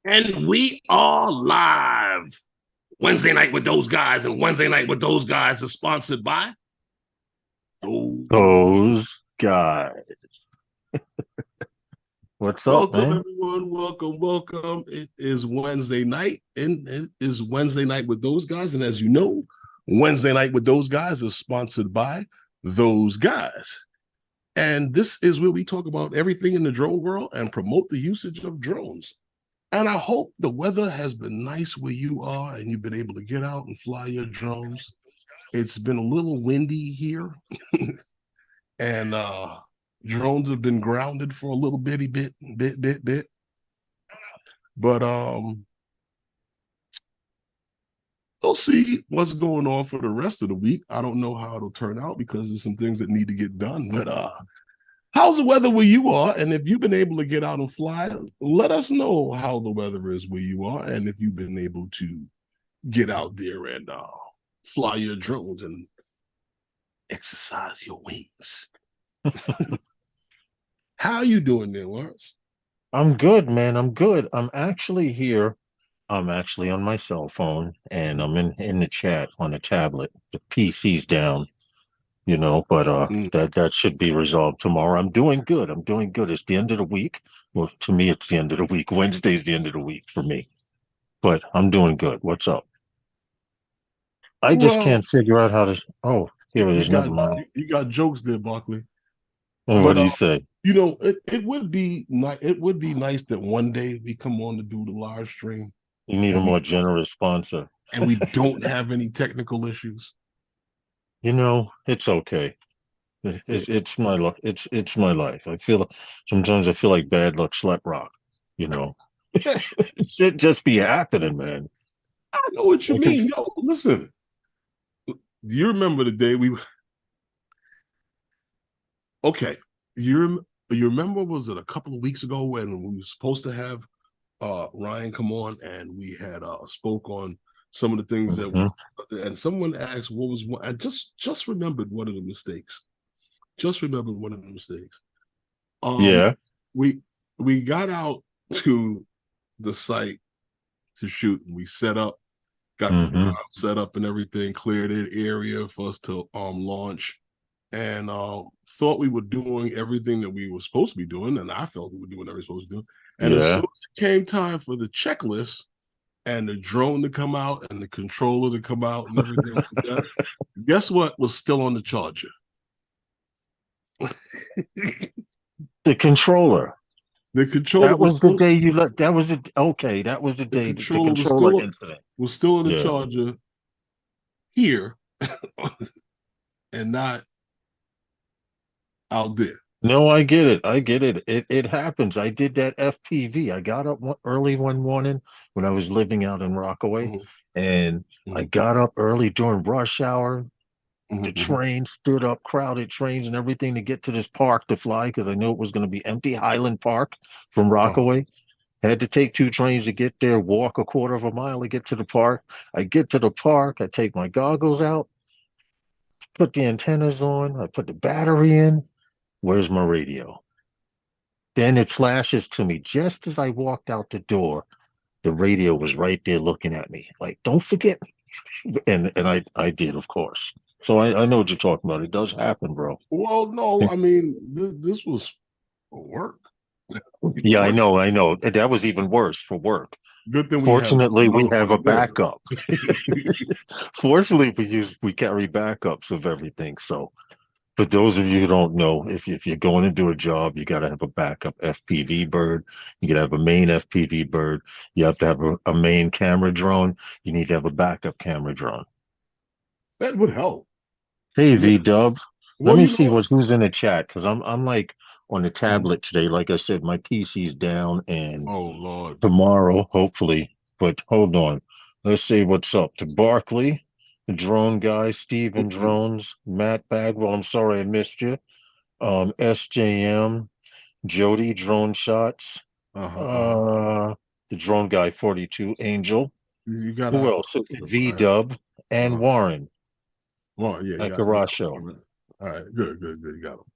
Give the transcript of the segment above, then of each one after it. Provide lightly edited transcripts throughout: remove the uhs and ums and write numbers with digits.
And we are live. Wednesday night with those guys, and Wednesday night with those guys is sponsored by those. Those guys. What's up, Welcome, man? everyone. Welcome, welcome. It is Wednesday night, and it is Wednesday night with those guys. And as you know, Wednesday night with those guys is sponsored by those guys. And this is where we talk about everything in the drone world and promote the usage of drones. And I hope the weather has been nice where you are and you've been able to get out and fly your drones. It's been a little windy here, and drones have been grounded for a little bit. But we'll see what's going on for the rest of the week. I don't know how it'll turn out because there's some things that need to get done. But how's the weather where you are? And if you've been able to get out and fly, let us know how the weather is where you are, and if you've been able to get out there and fly your drones and exercise your wings. How are you doing there, Lawrence? I'm good, man. I'm good. I'm actually here. I'm actually on my cell phone and I'm in the chat on the tablet. The PC's down, but Mm. that should be resolved tomorrow. I'm doing good. I'm doing good. It's the end of the week. Well, to me, it's the end of the week. Wednesday's the end of the week for me. But I'm doing good. What's up? I just Well, can't figure out how to. Oh, here it you is. Never got mind. you got jokes there, Barkley. What But do you say? it would be nice. It would be nice that one day we come on to do the live stream You need a and we more generous sponsor. don't have any technical issues. It's okay. Yeah. It's my luck. It's my life. Sometimes I feel like bad luck slept rock. You know, it should just be happening, man. I know what you Like mean. it's Yo, listen. Do you remember the day we? Okay, you remember? Was it a couple of weeks ago when we were supposed to have Ryan come on and we had spoke on some of the things that we Mhm. and someone asked what was one. I just remembered one of the mistakes. Just remembered one of the mistakes. Um, Yeah. we we got out to the site to shoot and we set up, got the ground Hmm. set up and everything, cleared an area for us to launch, and thought we were doing everything that we were supposed to be doing, and I felt we were doing everything we were supposed to do. And as soon Yeah. as it came time for the checklist and the drone to come out and the controller to come out and everything like that, guess what was still on the charger? The controller. The controller That was was the still day you let. That was the okay. That was the the day. The controller controller incident. was still in the Yeah. charger here and not out there. No, I get it. I get it. It happens. I did that FPV. I got up early one morning when I was living out in Rockaway, Mhm, and I mhm, got up early during rush hour. mhm, The mhm. train stood up, crowded trains and everything to get to this park to fly because I knew it was going to be empty. Highland Park from Oh, Rockaway. Had to take two trains to get there, walk a quarter of a mile to get to the park. I get to the park, I take my goggles out, put the antennas on, I put the battery in. Where's my radio? Then it flashes to me just as I walked out the door. The radio was right there looking at me, like, don't forget me. And I did, of course. So I know what you're talking about. It does happen, bro. well, no, I mean this was for work. Yeah, I Work. know, I know. That was even worse for work. Good thing we had Fortunately, we another have a one there. backup. Fortunately, we carry backups of everything. So for those of you who don't know, if you're going to do a job, you got to have a backup FPV bird. You got to have a main FPV bird. You have to have a main camera drone. You need to have a backup camera drone. That would help. Hey Yeah. V Dubs, let Well, me you see know. who's in the chat because I'm like on the Mhm. tablet today. Like I said, my PC's down, and Oh Lord. tomorrow, hopefully. But hold on. Let's see what's up to Barkley, the drone guy, Steven Drones, Matt Bagwell. I'm sorry I missed you. SJM, Jody Drone Shots, Uh-huh. uh, the drone guy 42, Angel. You got Who our else? V right. Dub and Uh-huh. Warren Well, yeah, at you Garasho. got all right, good. You got them.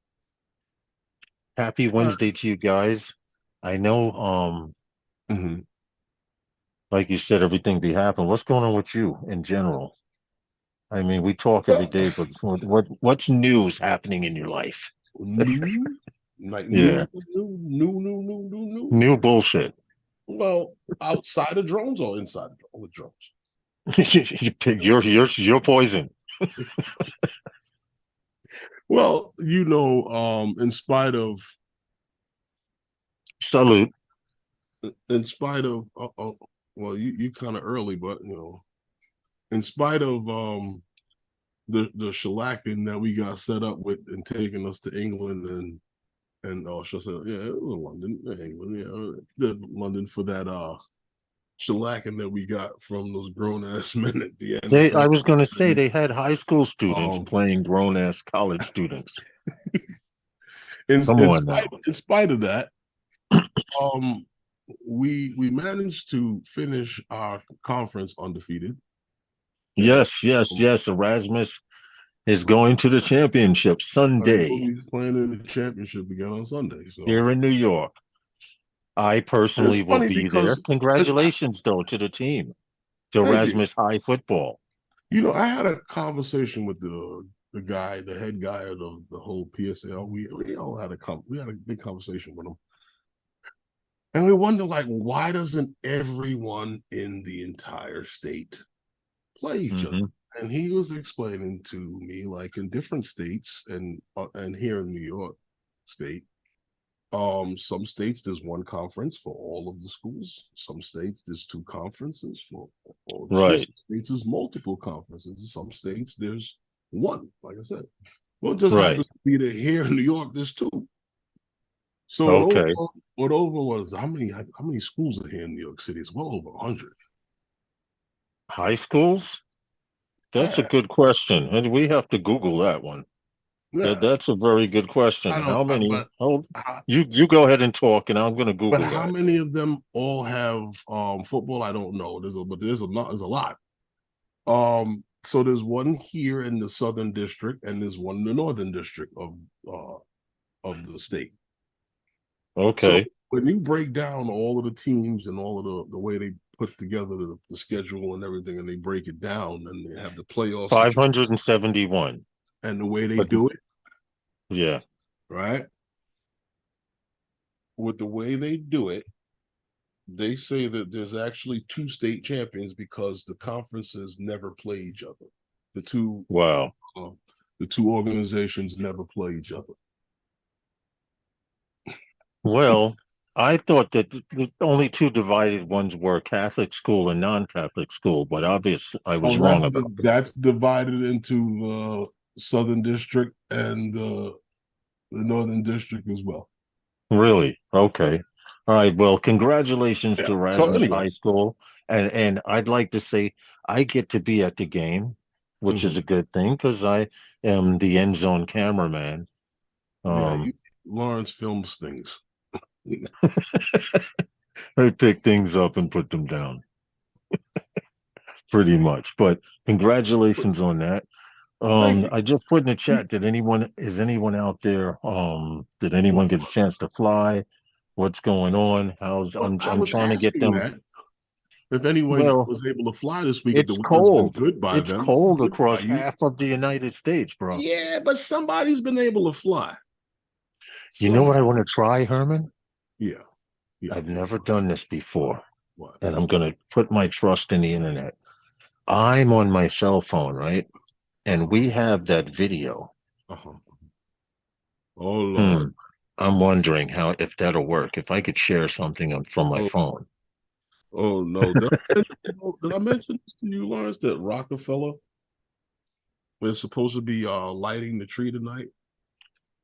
Happy All right. Wednesday to you guys. I know Mhm. like you said, everything be happening. What's going on with you in general? I mean, we talk every Well, day, but what's news happening in your life? new, like Yeah, new. new bullshit. Well, outside of drones or inside of with drones? You're poison. Well, in spite of Salute. in spite of well, you kind of early, but in spite of the shellacking that we got set up with and taking us to England and oh, she'll say, yeah, it was London, England, yeah, London for that shellacking that we got from those grown ass men at the end of I February. was going to say they had high school students Um, playing grown ass college students. in Come in on spite now. in spite of that, um, we managed to finish our conference undefeated, and Yes, yes, yes. Erasmus is going to the championship I know Sunday he's playing in the championship again on Sunday. So here in New York. I it's personally will funny be there. because Congratulations, though, to the team, to thank you. Erasmus High Football. I had a conversation with the guy, the head guy of the whole PSL. We all had we had a big conversation with him, and we wonder like why doesn't everyone in the entire state play each other? Hmm. And he was explaining to me like in different states and here in New York State. Some states there's one conference for all of the schools. Some states there's two conferences for all of the schools. Right, Some states there's multiple conferences. Some states there's one, like I said. Well, it just right. happens to be that here in New York there's two. So Okay. what over was how many schools are here in New York City? It's well over 100. High schools? That's a Yeah, good question. And we have to Google that one. yeah. That's a very good question. I don't, How many? but Oh, how, you go ahead and talk, and I'm going to but Google how that. many of them all have football? I don't know. There's a lot. So there's one here in the Southern District, and there's one in the Northern District of the state. So Okay. when you break down all of the teams and all of the way they put together the schedule and everything, and they break it down, and they have the playoff situation 571. and the way they But do it, yeah. right? With the way they do it, they say that there's actually two state champions because the conferences never play each other. The two Wow. uh, the two organizations never play each other. Well, I thought that the only two divided ones were Catholic school and non-Catholic school, but obviously I was Oh, wrong about that. that's divided into the Southern District and the Northern District as well. Really? Okay. All right. Well, congratulations Yeah. to So Erasmus anyway, High School. And I'd like to say I get to be at the game, which is mhm. a good thing because I am the end zone cameraman. Yeah, Um, Lawrence films things. I pick things up and put them down pretty much. But congratulations on that. Thank you. I just put in the chat, is anyone out there? Did anyone get a chance to fly? What's going on? Well, I I'm was trying to get asking them. that if anyone Well, was able to fly this week, if the it's weather's been cold. good by It's them, cold good by across you. half of the United States, bro. Yeah, but somebody's been able to fly. You know what I Somebody. want to try, Herman? Yeah, yeah, I've yeah. never done this before, What? and I'm going to put my trust in the internet. I'm on my cell phone, right? And Uh-huh. we have that video. Uh-huh. Oh Hmm. Lord. I'm wondering how if that'll work. If I could share something from my Oh, phone. oh no. Did I mention this to you, Lawrence, that Rockefeller is supposed to be lighting the tree tonight?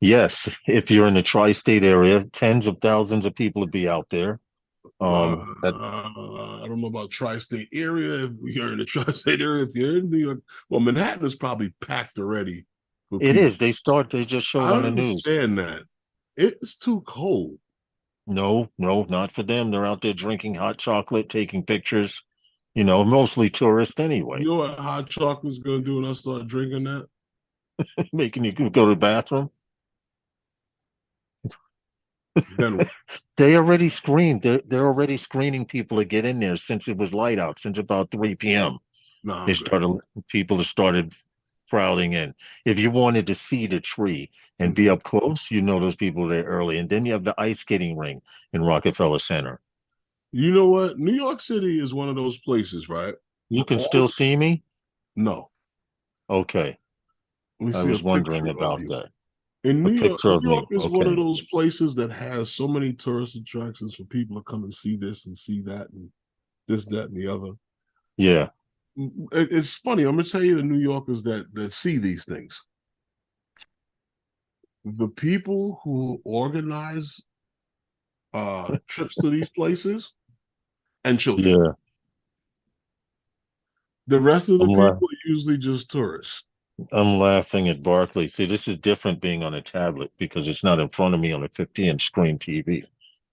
Yes, if you're in the tri-state area, tens of thousands of people would be out there. That I don't know about tri-state area. If you're in the tri-state area, if you're in New York, well, Manhattan is probably packed already for it people. is. They just showed I on the news. understand that. It's too cold. No, no, not for them. They're out there drinking hot chocolate, taking pictures, mostly tourists You anyway, know what hot chocolate's gonna do when I start drinking that? making you go to the bathroom. Then what? They already screened. They're already screening people to get in there since it was light out, since about 3 p.m. No, They I'm good. started People have started crowding in. If you wanted to see the tree and be Mhm. up close, you know those people there early. And then you have the ice skating ring in Rockefeller Center. You know what? New York City is one of those places, right? You can All still see me? no. Okay. Let me I see a was wondering picture of about you. that. In A New York, picture New of York me. is one of Okay. those places that has so many tourist attractions for people to come and see this and see that and this, that, and the other. Yeah. It's funny. I'm gonna tell you the New Yorkers that see these things. The people who organize trips to these places and children. Yeah. The rest of the I'm la people are usually just tourists. I'm laughing at Barkley. See, this is different being on a tablet because it's not in front of me on a 50-inch screen TV.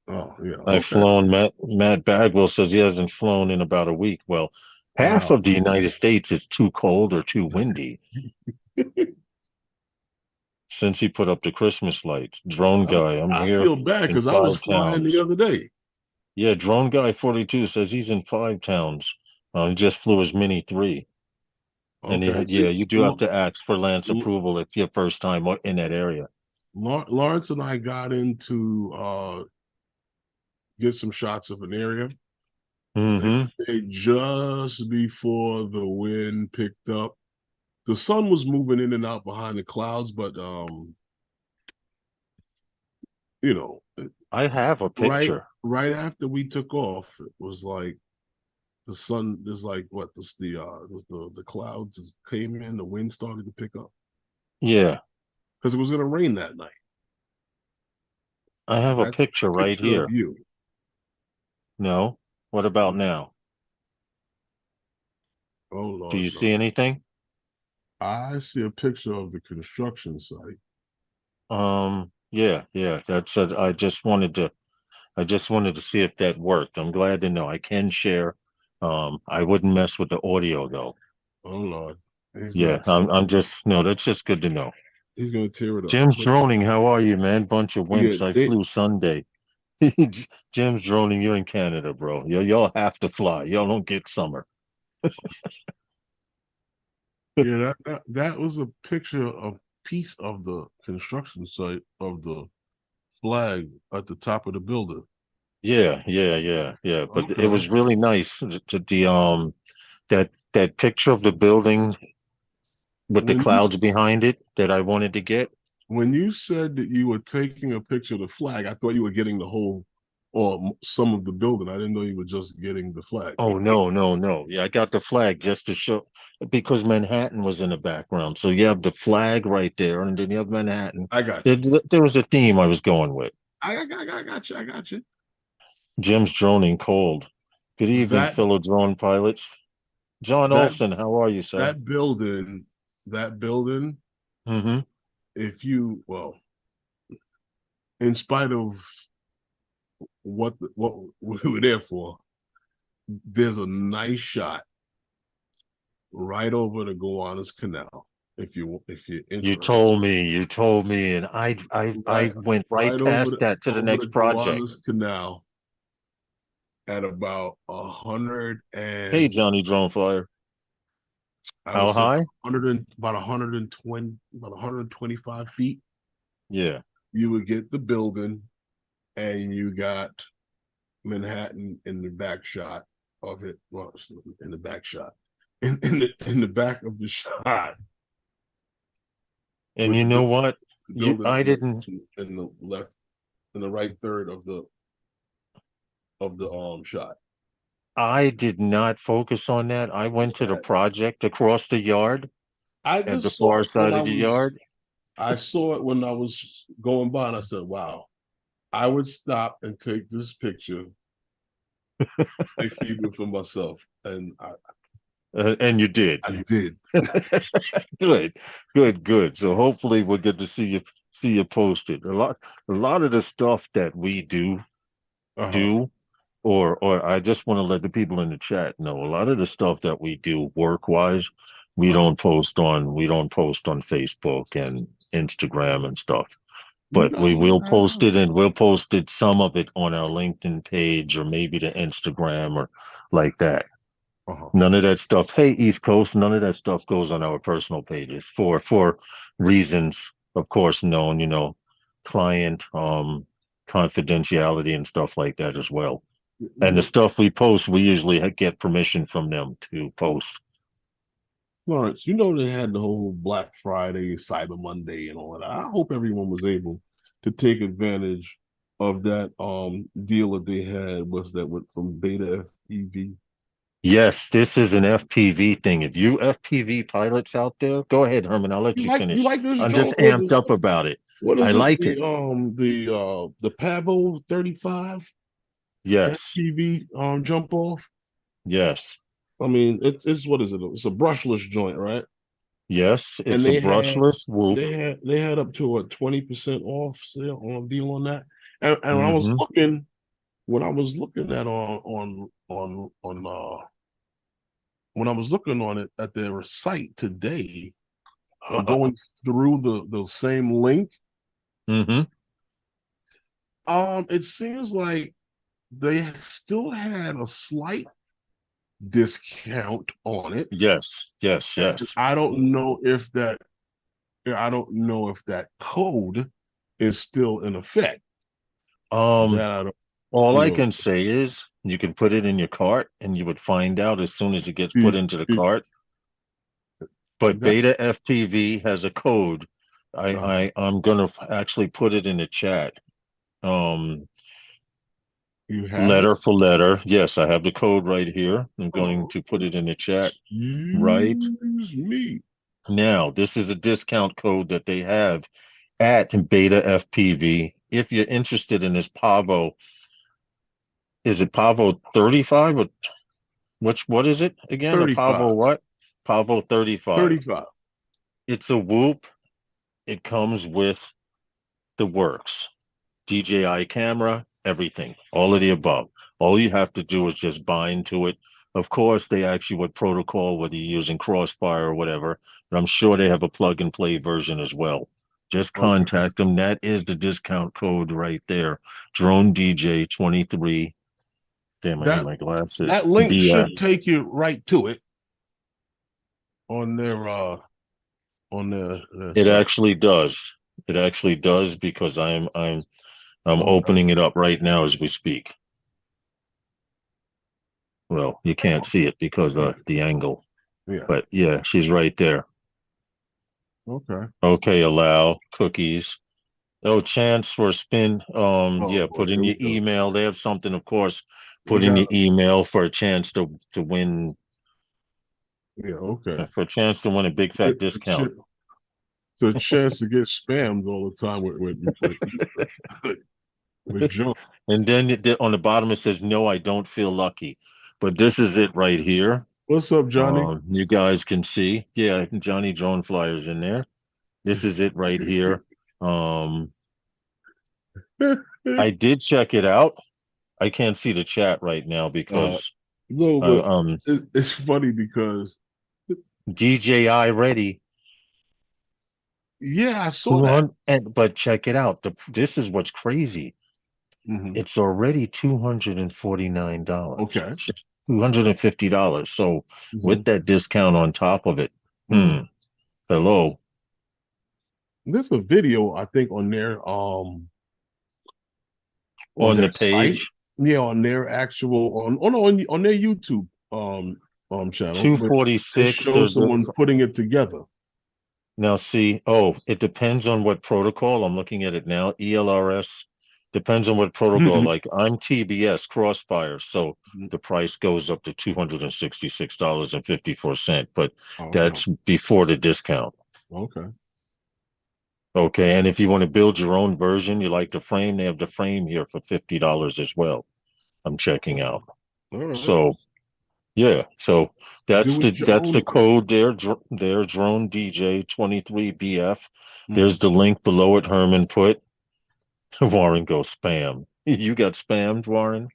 Oh yeah, I've okay. flown. Matt Bagwell says he hasn't flown in about a week. Well, half Wow. of the United States is too cold or too windy since he put up the Christmas lights. Drone guy, I'm I here feel bad in because I was five flying the towns. other day. Yeah, Drone guy 42 says he's in five towns. He just flew his Mini 3. And Okay. yeah, See, you do have to ask for Lance approval if your first time in that area. Lawrence and I got into get some shots of an area. Mm-hmm. Just before the wind picked up. The sun was moving in and out behind the clouds, but you know, I have a picture. right after we took off, it was like the sun is like what the clouds came in, the wind started to pick up Yeah, because it was going to rain that night. I have a That's picture a right picture of here. you. No. What about now? Oh Do Lord, you no. see anything? I see a picture of the construction site. Yeah, yeah. I just wanted to see if that worked. I'm glad to know I can share. I wouldn't mess with the audio though. Oh Lord, he's gonna Yeah, I'm just no, that's just good to know. he's gonna tear it up. Jim's But droning, how are you, man? Bunch of yeah, wimps. I flew Sunday. Jim's droning, you're in Canada, bro. Y'all have to fly. Y'all don't get summer. yeah, that was a picture of piece of the construction site of the flag at the top of the building. Yeah, yeah, yeah, yeah. But it Okay. was really nice to the that picture of the building with the When you clouds behind it that I wanted to get. when you said that you were taking a picture of the flag, I thought you were getting the whole or some of the building. I didn't know you were just getting the flag. Oh no, no, no. Yeah, I got the flag just to show because Manhattan was in the background. So you have the flag right there, and then you have Manhattan. I got There, you. there was a theme I was going with. I got you. I got you. Jim's droning cold. Good evening, That fellow drone pilots. John that Olson, how are you, sir? that building, that building, Mm-hmm. if you in spite of what we were there for, there's a nice shot right over the Gowanus Canal. If you're interested, You told me, and I right went right right past that to the over the next project. Gowanus Canal at about 100 Hey, and Johnny Drone Flyer. I would How say high? 120 about 125 feet. Yeah. You would get the building, and you got Manhattan in the back shot of it. Well, in the back shot, in the back of the shot, And with you know what? the building I didn't. in the left in the right third of the shot. I did not focus on that. I went to the project across the yard I at the just saw far it when side of the yard. I saw it when I was going by, and I said, "Wow, I would stop and take this picture and keep it for myself." And And you did. I did. Good, good, good. So hopefully we'll get to see you posted. A lot of the stuff that we Uh-huh. do, or I just want to let the people in the chat know a lot of the stuff that we do work wise, we Uh-huh. don't post on Facebook and Instagram and stuff. You but we gotta will post it, laugh. and we'll post it, some of it on our LinkedIn page or maybe the Instagram or like that. Uh-huh. None of that stuff. Hey, East Coast, none of that stuff goes on our personal pages for reasons, of course, known, client confidentiality and stuff like that as well. And the Mhm. stuff we post, we usually get permission from them to post. Lawrence, you know they had the whole Black Friday, Cyber Monday, and all that. I hope everyone was able to take advantage of that deal that they had. Was that with from Beta FPV? Yes, this is an FPV thing. If you FPV pilots out there, go ahead, Herman. I'll let you You finish. like this I'm just joint? What amped is up about it. what I is it? like it. The Pavo 35 Yes, FPV jump off. yes, I mean, it's what is it? It's a brushless joint, right? yes. And It's a brushless whoop. they had up to a 20% off sale on deal on that. And I was Hmm. looking when I was looking at when I was looking on it at their site today, going through the same link, Hmm. it seems like they still had a slight discount on it. Yes, yes, And yes. I don't know if that code is still in effect. Um, That I don't, all you I know, can say is you can put it in your cart and you would find out as soon as it gets put it, into the it, cart. But that's Beta FPV has a code. I'm gonna actually put it in the chat. Um, you have it. letter for letter. Yes, I have the code right here. I'm going Oh, to put it in the chat right excuse me. now. This is a discount code that they have at Beta FPV. If you're interested in this Pavo, is it Pavo 35 or what is it again? A Pavo 35, what? Pavo 35. 35. It's a whoop. It comes with the works. DJI camera, everything, all of the above. All you have to do is just bind to it. Of course, they ask you what protocol, whether you're using Crossfire or whatever, but I'm sure they have a plug and play version as well. Just Okay. contact them. That is the discount code right there. Drone DJ 23. Damn, I need That my glasses. that link BF. should take you right to it on their It site. actually does. It actually does because I'm Okay. opening it up right now as we speak. Well, you can't see it because Yeah. of the angle. Yeah. But yeah, she's right there. Okay. Okay, allow cookies. Oh, chance for a spin. Oh Yeah, boy, put in here we your go. email. They have something, of course. We Put in got your email for a chance to win, yeah, okay. for a chance to win a big fat It's discount. a chance to get spammed all the time with junk. And then on the bottom it says, "No, I don't feel lucky." But this is it right here. What's up, Johnny? You guys can see. Yeah, Johnny Drone Flyers in there. This is it right here. Um, I did check it out. I can't see the chat right now uh because no, uh, but um it's funny because DJI ready yeah, I saw that. 200, and but check it out. This is what's crazy. Hmm. It's already $249, Okay. $250. So with Hmm. that discount on top of it, Hmm. hello, There's a video I think on on the their site. page, Yeah, on their actual on their YouTube channel, but it 246. shows someone putting it together. Now see, oh, it depends on what protocol. I'm looking at it now. ELRS depends on what protocol. Like I'm TBS Crossfire, so the price goes up to $266.54, but Okay. that's before the discount. Okay. Okay, and if you want to build your own version, you like the frame, they have the frame here for $50 as well. I'm checking out. All right. So yeah, so Do it your that's the own way. code there. There, Drone DJ 23BF. Hmm. There's the link below it. Herman put. Warren goes spam. You got spammed, Warren.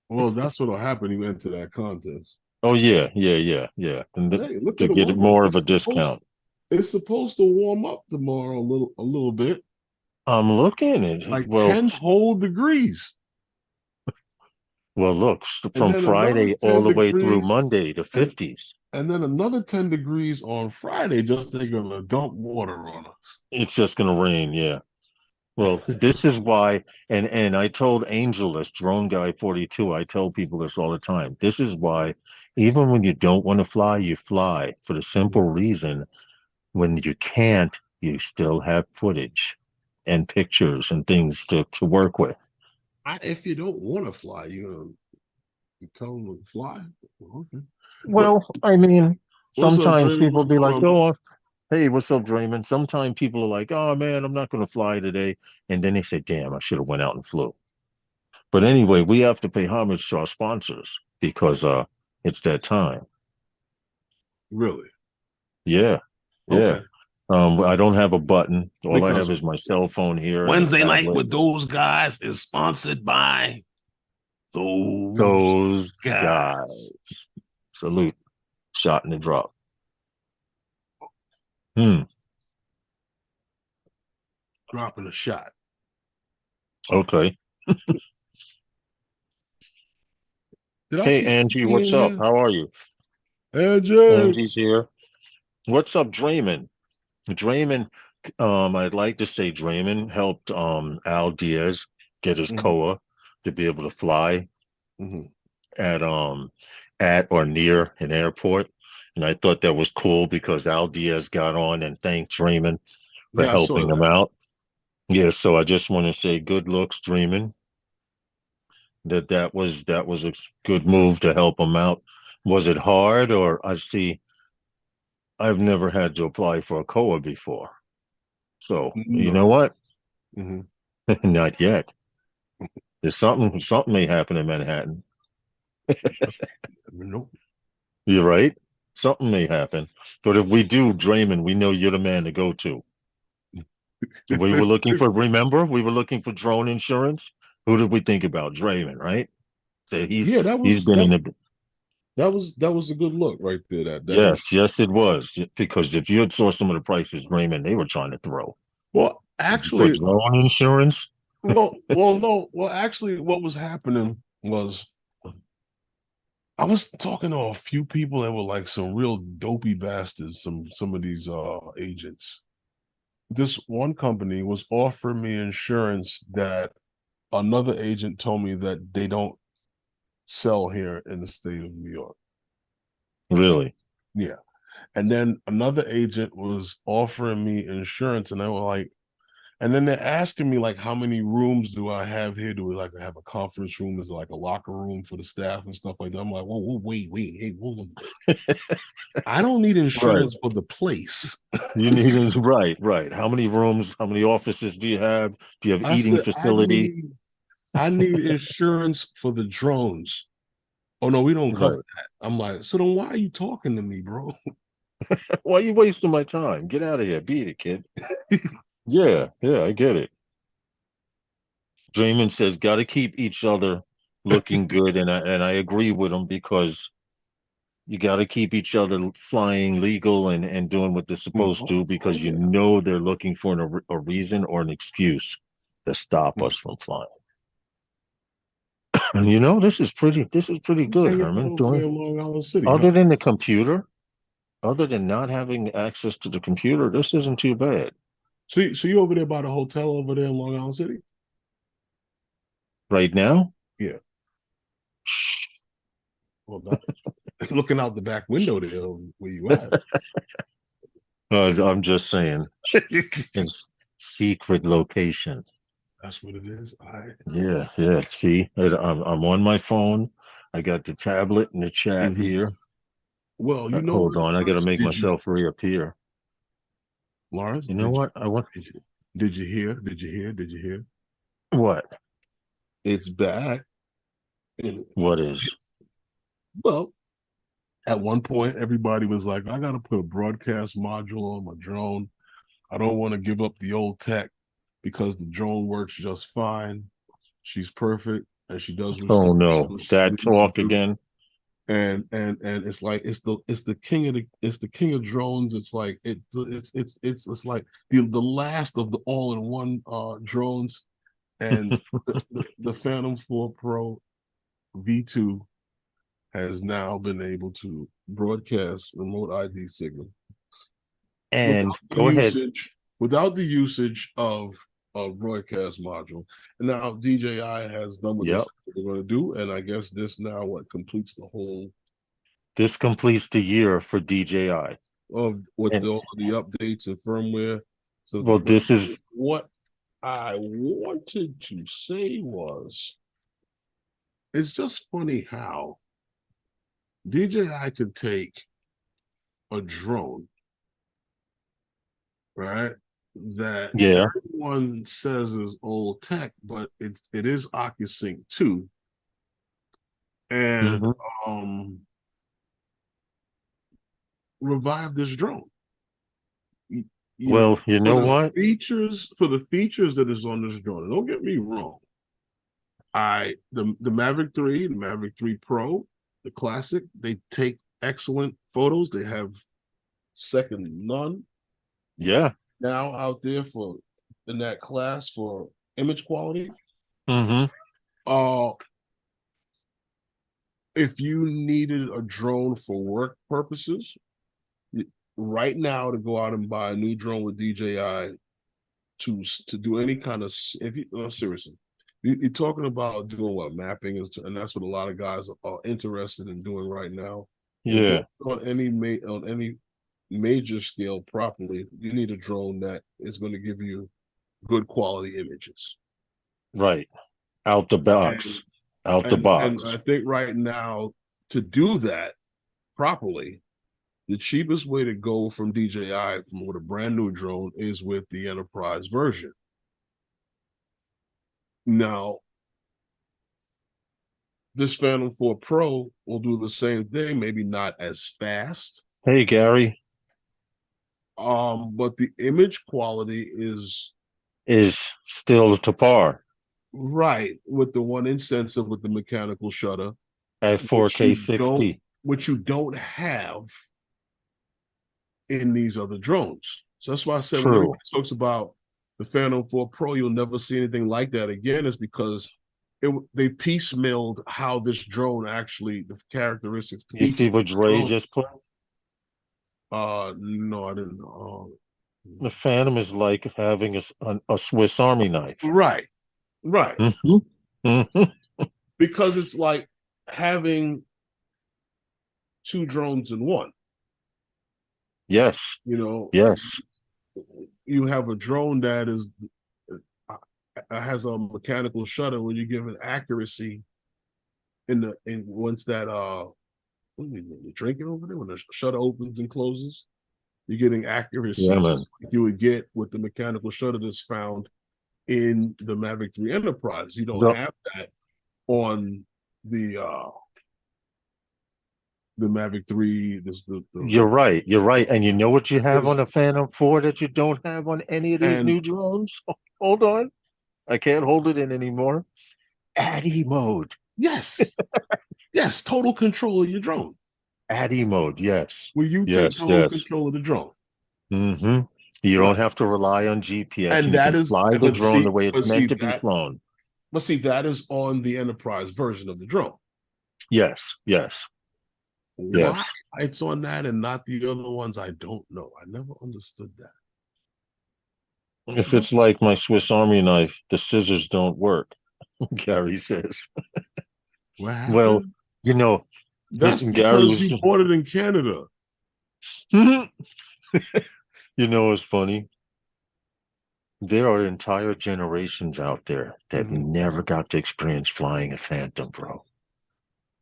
Well, that's what'll happen. You enter that contest. Oh yeah, yeah, yeah, yeah. And Hey, look to at the get weather. more of a discount. It's supposed to warm up tomorrow a little bit. I'm looking at it. like 10 whole degrees. Look, And from then another Friday all 10 the way through degrees. Monday to And 50s. and then another 10 degrees on Friday, just they're gonna dump water on It's just gonna rain, yeah. Well, us. this is why, and I told Angel this, Drone Guy 42, I tell people this all the time. This is why, even when you don't want to fly, you fly for the simple reason when you can't, you still have footage and pictures and things to work with. If you don't want to fly, you tell them to fly. Okay. But Well, I mean, what's up, sometimes Draymond? people What's be going like, on, man? oh, hey, what's up, Draymond? Sometimes people are like, oh man, I'm not going to fly today. And then they say, damn, I should have went out and flew. But anyway, we have to pay homage to our sponsors because it's that time. Really? Yeah, yeah. Okay. I don't have a button. All I Because have is my cell phone here and a Wednesday night tablet. with those guys is sponsored by those Those guys. guys. Salute. Shot in the drop. Hmm. Dropping a shot. Okay. Did I Hey, see Angie, Angie what's in up? here? How are you? Angie. Angie's here. What's up, Draymond? Draymond, I'd like to say Draymond helped Al Diaz get his Mm-hmm. COA to be able to fly Mm-hmm. at at or near an airport. And I thought that was cool because Al Diaz got on and thanked Draymond for Yeah, I saw helping him that. out. Yeah, so I just want to say good looks, Draymond. That was a good move to help him out. Was it hard or I see I've never had to apply for a COA before. So you know No. what? Mm-hmm. Not yet. There's something may happen in Manhattan. Nope. You're right. Something may happen. But if we do, Draymond, we know you're the man to go to. We were looking for, remember, we were looking for drone insurance. Who did we think about? Draymond, right? So Yeah, that he's was been that in the that was a good look right there. That yes, yes, it was. Because if you had saw some of the prices, Draymond, they were trying to throw. well, For actually, drone insurance? no, well, actually, what was happening was I was talking to a few people that were like some real dopey bastards, some of these agents. This one company was offering me insurance that another agent told me that they don't sell here in the state of New York. Really? Yeah. And then another agent was offering me insurance, and they were like, and then they're asking me like, how many rooms do I have here? Do we like have a conference room? Is it like a locker room for the staff and stuff like that? I'm like, whoa, wait, hey, whoa. I don't need Right. insurance for the place. You need it. Right, right. How many rooms, how many offices do you have? Do you have I eating said, facility? I need insurance for the drones. Oh no, we don't cover Right. that. I'm like, so then why are you talking to me, bro? Why are you wasting my time? Get out of here. Beat it, kid. Yeah, yeah, I get it. Draymond says, got to keep each other looking good, and I agree with him because you got to keep each other flying legal and doing what they're supposed to Oh because you yeah. know they're looking for a reason or an excuse to stop us from flying. And this is pretty I'm good, hanging out Herman. over there Doing in Long Island City, huh? other than the computer, other than not having access to the computer, this isn't too bad So you over there by the hotel over there in Long Island City? right now. Yeah. Well, not looking out the back window there where you at. I'm just saying, it's secret location. That's what it is. All right. Yeah, yeah. See, I'm on my phone. I got the tablet in the chat Mm-hmm. here. Well, you know Hold what, on, I got to Lawrence? make myself reappear. Lawrence, You know what? I want did you hear? Did you hear? what? It's back. And What is? well, at one point, everybody was like, I got to put a broadcast module on my drone. I don't want to give up the old tech because the drone works just fine. She's perfect and she does Oh no, that what she needs to talk do. again. and it's like it's the king of drones. It's like it's like the last of the all-in-one drones. And the Phantom 4 Pro V2 has now been able to broadcast remote ID signal And without the go ahead. usage of a broadcast module. And now DJI has done what they Yep. said they're going to do, and I guess this now what completes the whole This completes the year for DJI. of with And all of the updates and firmware. So well, this is what I wanted to say was, it's just funny how DJI could take a drone, right? That yeah. everyone says is old tech, but it is OcuSync 2. And hmm um revive this drone. You know, Well, you know what? for the features that is on this drone. And don't get me wrong. The Mavic 3, the Mavic 3 Pro, the Classic, they take excellent photos. They have second none Yeah. now out there for in that class for image quality. hmm Uh if you needed a drone for work purposes, right now to go out and buy a new drone with DJI to do any kind of, if you seriously, you're talking about doing what mapping is, and that's what a lot of guys are interested in doing right now. And doing Yeah. on any major scale properly, you need a drone that is going to give you good quality images. Right. Out the And box. Out the and I box. think right now to do that properly, the cheapest way to go from DJI from with a brand new drone is with the enterprise version. Now, this Phantom 4 Pro will do the same thing, maybe not as fast. Hey, Gary, But the image quality is is still to par right with the one instance of with the mechanical shutter, at which 4K 60. you don't have in these other drones. So that's why I said when True. everybody talks about the Phantom 4 Pro, you'll never see anything like that again, is because they piecemealed how this drone actually, the characteristics to You each see of what these Dre drones. just put? No, I didn't. The Phantom is like having a Swiss Army knife. Right, right. hmm hmm Because it's like having two drones in one. Yes. You know, Yes. you have a drone that is has a mechanical shutter where you give it accuracy in once that you're drinking over there when the shutter opens and closes, you're getting Yeah, accuracy man. just like you would get with the mechanical shutter that's found in the Mavic 3 Enterprise. You don't The, have that on the Mavic 3. you're right. You're right. And you know what you have on Is the Phantom 4 that you don't have on any of these and new drones? Hold on. I can't hold it in anymore. Addy mode. yes, yes, total control of your drone. Addy mode. Yes. Where you take Yes. total Yes. control of the drone. hmm You don't Right. have to rely on GPS And and you that can is, fly the drone the way it's but see meant to be that, flown. that is on the enterprise version of the drone. Yes. Yes. Why Yes. it's on that and not the other ones, I don't know. I never understood that. If it's like my Swiss Army knife, the scissors don't work, Gary says. What Well, happened? you know, That's Gary because was, you bought it in Canada. you know, it's funny. There are entire generations out there that Mhm. never got to experience flying a Phantom, bro.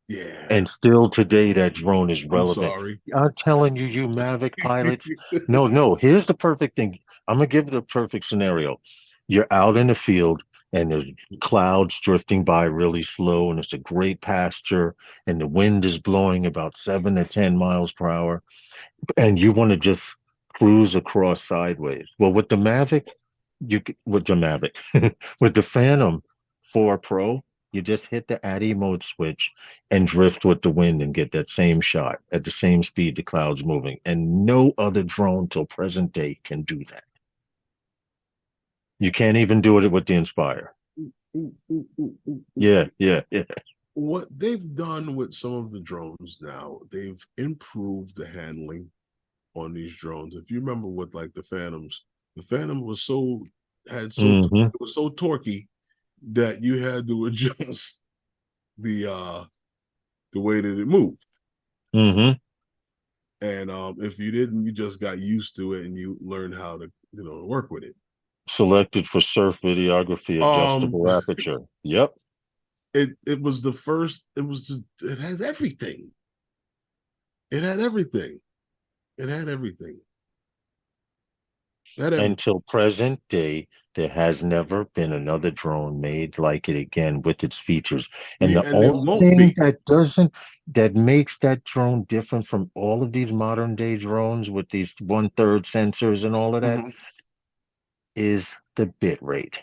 Yeah. And still today, that drone is I'm relevant. sorry. I'm telling you, you Mavic pilots. No, no, here's the perfect thing. I'm gonna give the perfect scenario. You're out in the field and there's clouds drifting by really slow, and it's a great pasture, and the wind is blowing about 7 to 10 miles per hour, and you want to just cruise across sideways. Well, with the Mavic, with the Phantom 4 Pro, You just hit the ADI mode switch and drift with the wind and get that same shot at the same speed the cloud's moving. And no other drone till present day can do that. You can't even do it with the Inspire. Yeah, yeah, yeah. What they've done with some of the drones now, they've improved the handling on these drones. If you remember with like the Phantom was Mm-hmm. it was so torquey that you had to adjust the way that it moved. Mm-hmm. And if you didn't, you just got used to it and you learned how to, work with it. Selected for surf videography, Um, adjustable aperture. Yep. it was the first. It has everything. It had everything. It had everything. It had everything. Until present day, there has never been another drone made like it again with its features. And the And it only won't thing be. that makes that drone different from all of these modern day drones with these 1/3 sensors and all of that Mhm. is the bit rate.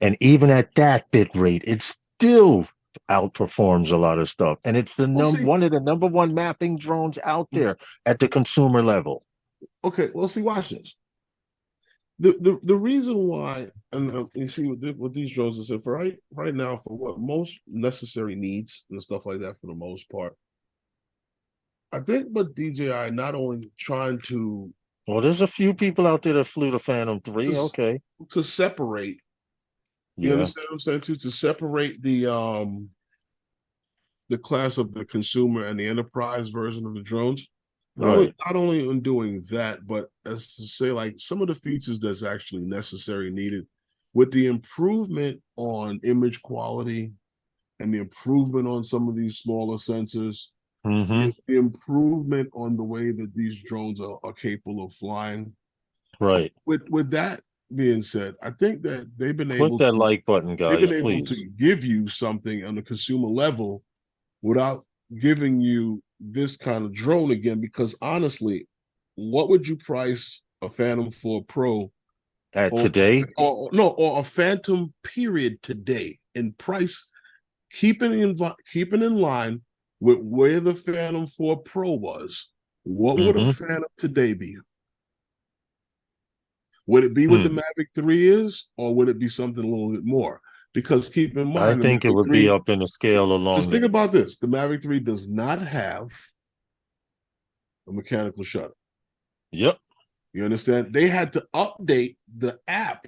And even at that bit rate, it still outperforms a lot of stuff. And it's the Well, see, one of the number one mapping drones out there at the consumer level. okay. Well, see, watch this. The reason why, and you see what these drones are said for right now for what most necessary needs and stuff like that for the most part. I think what DJI not only trying Well, there's a few people out there that flew the Phantom 3. to Okay. to separate. You Yeah. understand what I'm saying? To separate the class of the consumer and the enterprise version of the drones. Right. Not only in doing that, but as to say, like some of the features that's actually necessary, needed, with the improvement on image quality and the improvement on some of these smaller sensors, Mm-hmm. the improvement on the way that these drones are capable of flying. Right. With that being said, I think that Click that like button, they've guys, been able to please. give you something on the consumer level without giving you this kind of drone again. Because honestly, what would you price a Phantom 4 Pro At or, today, or a Phantom period today in price, keeping in line with where the Phantom 4 Pro was? What would a mm-hmm. Phantom today be? Would it be what the Hmm. Mavic 3 is, or would it be something a little bit more? Because keep in I mind, the think it Mavic would be 3, up in the scale because along think there. about this, the Mavic 3 does not have a mechanical shutter. Yep. You understand? They had to update the app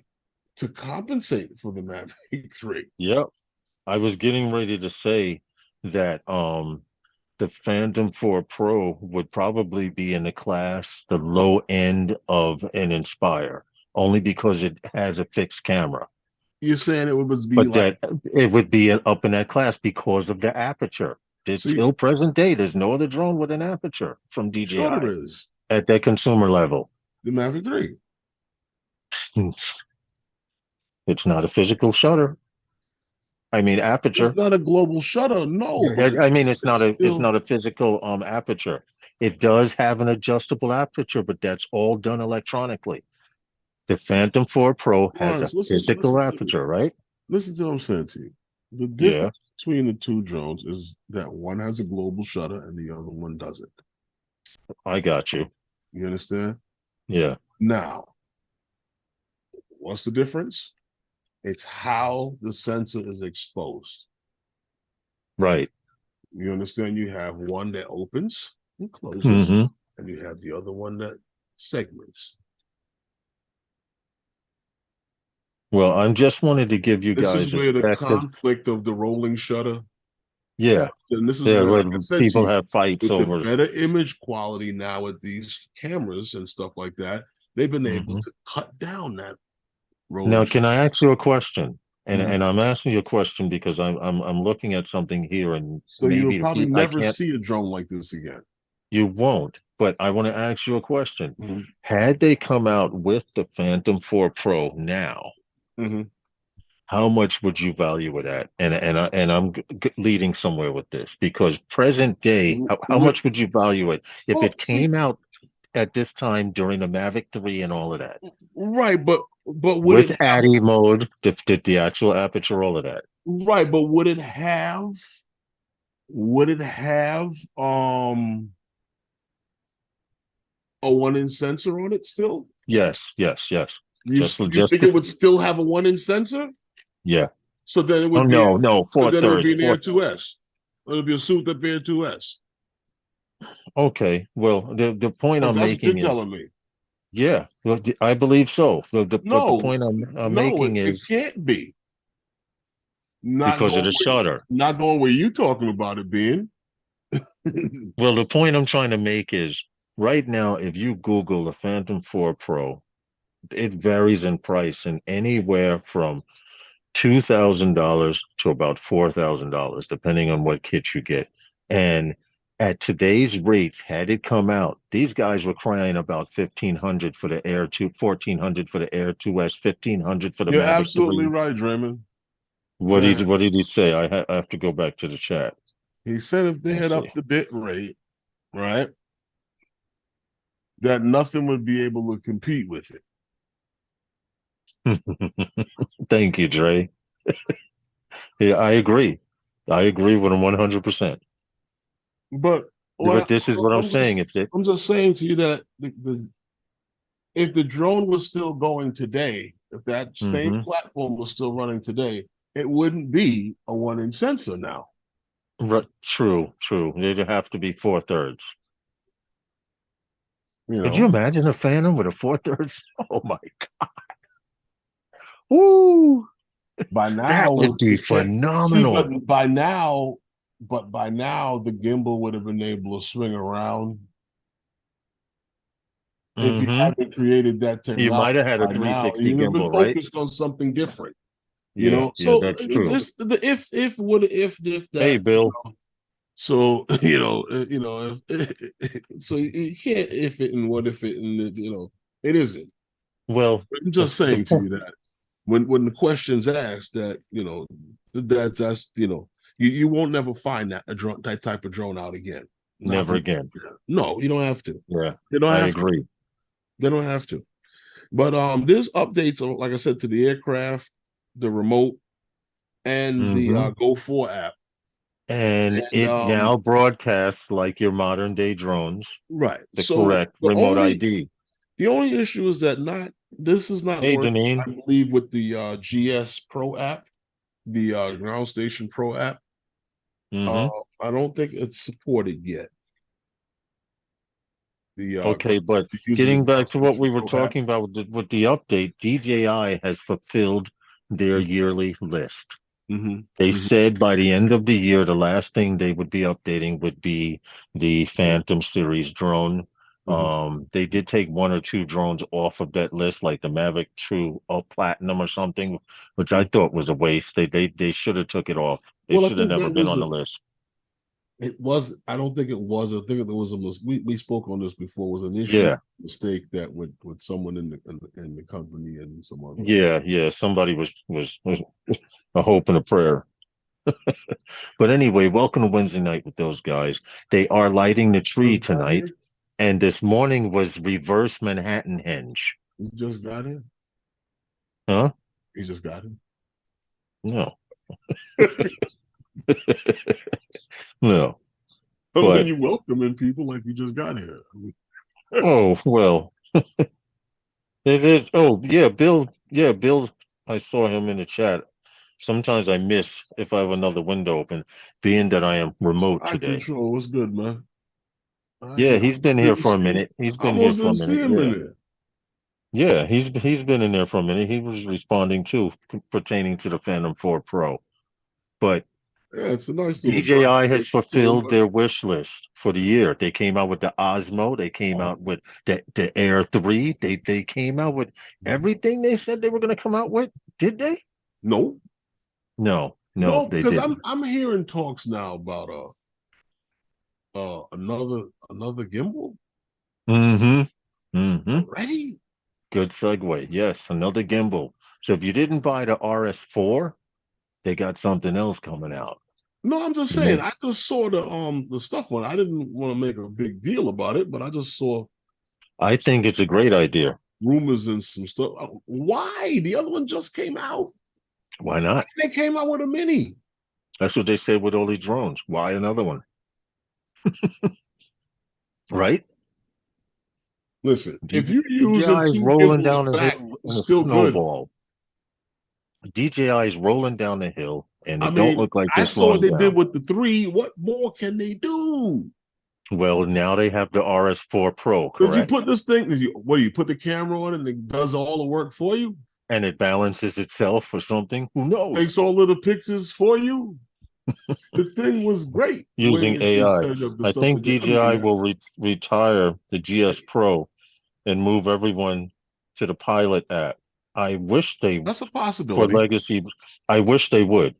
to compensate for the Mavic 3. Yep. I was getting ready to say that the Phantom 4 Pro would probably be in the class, the low end of an Inspire, only because it has a fixed camera. You're saying it would be But like, that it would be up in that class because of the aperture. see, Till present day, there's no other drone with an aperture from sure DJI there is at that consumer level. the Mavic 3. It's not a physical shutter. I mean It's aperture. not a global shutter, no, but I mean it's it's still. not a physical aperture. It does have an adjustable aperture, but that's all done electronically. The Phantom 4 Pro has a Lawrence, physical aperture, right? listen to what I'm saying to you. The Yeah, difference between the two drones is that one has a global shutter and the other one doesn't. I got you. You understand? Yeah, Now, what's the difference? It's how the sensor is exposed. right. You understand? You have one that opens and closes, Hmm. and you have the other one that segments. Well, I just wanted to give you This is guys a where the perspective. conflict of the rolling shutter, Yeah, and this is yeah. where, like I When said to people you, have fights with the over. better image quality now with these cameras and stuff like that, they've been able Mhm. to cut down that rolling Now, shutter. can I ask you a question? Mhm. And I'm asking you a question because I'm looking at something here, and So you'll maybe the probably people I never can't. see a drone like this again. You won't. But I want to ask you a question. Mhm. Had they come out with the Phantom 4 Pro now, Mhm. how much would you value it at? And I'm leading somewhere with this because present day, how With much would you value it if well, it see, came out at this time during the Mavic 3 and all of that? right, but would With it have? ADI mode, the actual aperture, all of that. Right, but would it have a 1-inch sensor on it still? Yes, yes, yes. You Just you just think it would still have a 1-inch sensor? yeah. So then it Oh would be no, no, so four then it would be thirds, an Air four. 2S. It would be a suit that Air 2S. Okay. Well, the point Because I'm that's what you're making is telling me. yeah, well, I believe so. But the No, point I'm no, making it is can't be. Not because of going the where shutter. not going where you talking about it being. Well, the point I'm trying to make is right now, if you Google the Phantom 4 Pro, it varies in price in anywhere from $2,000 to about $4,000, depending on what kit you get. And at today's rates, had it come out, these guys were crying about 1,500 for the Air 2, 1,400 for the Air 2S, 1,500 for the You're Mavic absolutely 3. right, Draymond. What did he say? I have to go back to the chat. He said if they Let's had see. up the bit rate, right, that nothing would be able to compete with it. Thank you, Dre. Yeah, I agree. I agree with him 100%. But But well, this is what I'm I'm just saying. If it, I'm just saying to you that if the drone was still going today, if that same hmm platform was still running today, it wouldn't be a 1-inch sensor now. True, true. They'd have to be four thirds. You Could you know, imagine a Phantom with a four thirds? Oh my God. Woo! by That now would be it can't see, phenomenal. but by now the gimbal would have been able to swing around if you hmm hadn't created that You might technology have had a by now. 360 You'd have been gimbal, right? focused on something different. You Yeah, know, yeah, so that's it's true. just the if would if Hey, that. Bill. So so you can't if it and what if it and it isn't. Well, I'm just the saying to point, you that when the question's asked that that's you won't never find that type of drone out again. Not never from again. no, you don't have to. Yeah, They don't I have to. agree. They don't have to. But there's updates like I said to the aircraft, the remote, and the hmm Go 4 app. And And it now broadcasts like your modern day drones, right. the So correct remote ID. the only issue is that not this is not Hey, working, I Deneen. believe, with the GS Pro app, the Ground Station Pro app. Uh, hmm I don't think it's supported yet. The Okay, but to use the getting Ground back to what Station we were Pro app. talking about with the update, DJI has fulfilled their yearly list. Mm-hmm. They Mm-hmm. said by the end of the year, the last thing they would be updating would be the Phantom series drone. Mm-hmm. They did take one or two drones off of that list, like the Mavic 2 Platinum or something, which I thought was a waste. They should have took it off. They Well, I should have think never that been was on a. the list. It was. I don't think it was. I think it was a. We spoke on this before. It was an issue Yeah, mistake that with someone in the company and some other. yeah, yeah. Somebody was a hope and a prayer. But anyway, welcome to Wednesday night with those guys. They are lighting the tree Just got tonight, here. and this morning was reverse Manhattan Henge. He just got here. Huh? He just got here. No, no. I mean, But you welcoming people like you just got here. I mean, oh well, it is. Oh yeah, Bill. Yeah, Bill. I saw him in the chat. Sometimes I miss if I have another window open, being that I am remote I today. control. What's good, man? Yeah, I he's been here didn't for a see. minute. He's I been here almost for a didn't see minute. him in Yeah. there. Yeah, he's been in there for a minute. He was responding too, pertaining to the Phantom 4 Pro. But Yeah, it's a nice little DJI has birthday for him, fulfilled but their wish list for the year. They came out with the Osmo. They came oh, out with the Air 3. They came out with everything they said they were going to come out with. Did they? no, No, no, no, they because I'm didn't. I'm hearing talks now about another gimbal Mm-hmm. Mm-hmm. already. Good segue. Yes, another gimbal. So if you didn't buy the RS4, they got something else coming out. No, I'm just You saying. may, I just saw the stuff on. I didn't want to make a big deal about it, but I just saw I think it's a great idea. rumors and some stuff. Why the other one just came out? Why not? They came out with a mini. That's what they said with all these drones. Why another one? Right? Listen, if you're using DJI is two rolling gimbals down the back, hill in it's a still good. snowball. DJI is rolling down the hill, and I it don't mean, look like I they're saw what slowing they did down. with the 3. What more can they do? Well, now they have the RS4 Pro, Did you correct? put this thing? What do you put the camera on and it does all the work for you? And it balances itself or something. Who knows? Takes all of the pictures for you. The thing was great when Using they AI. set up the I stuff think together. I mean, DJI will retire the GS Pro and move everyone to the Pilot app. I wish they, that's a for possibility. legacy, I wish they would.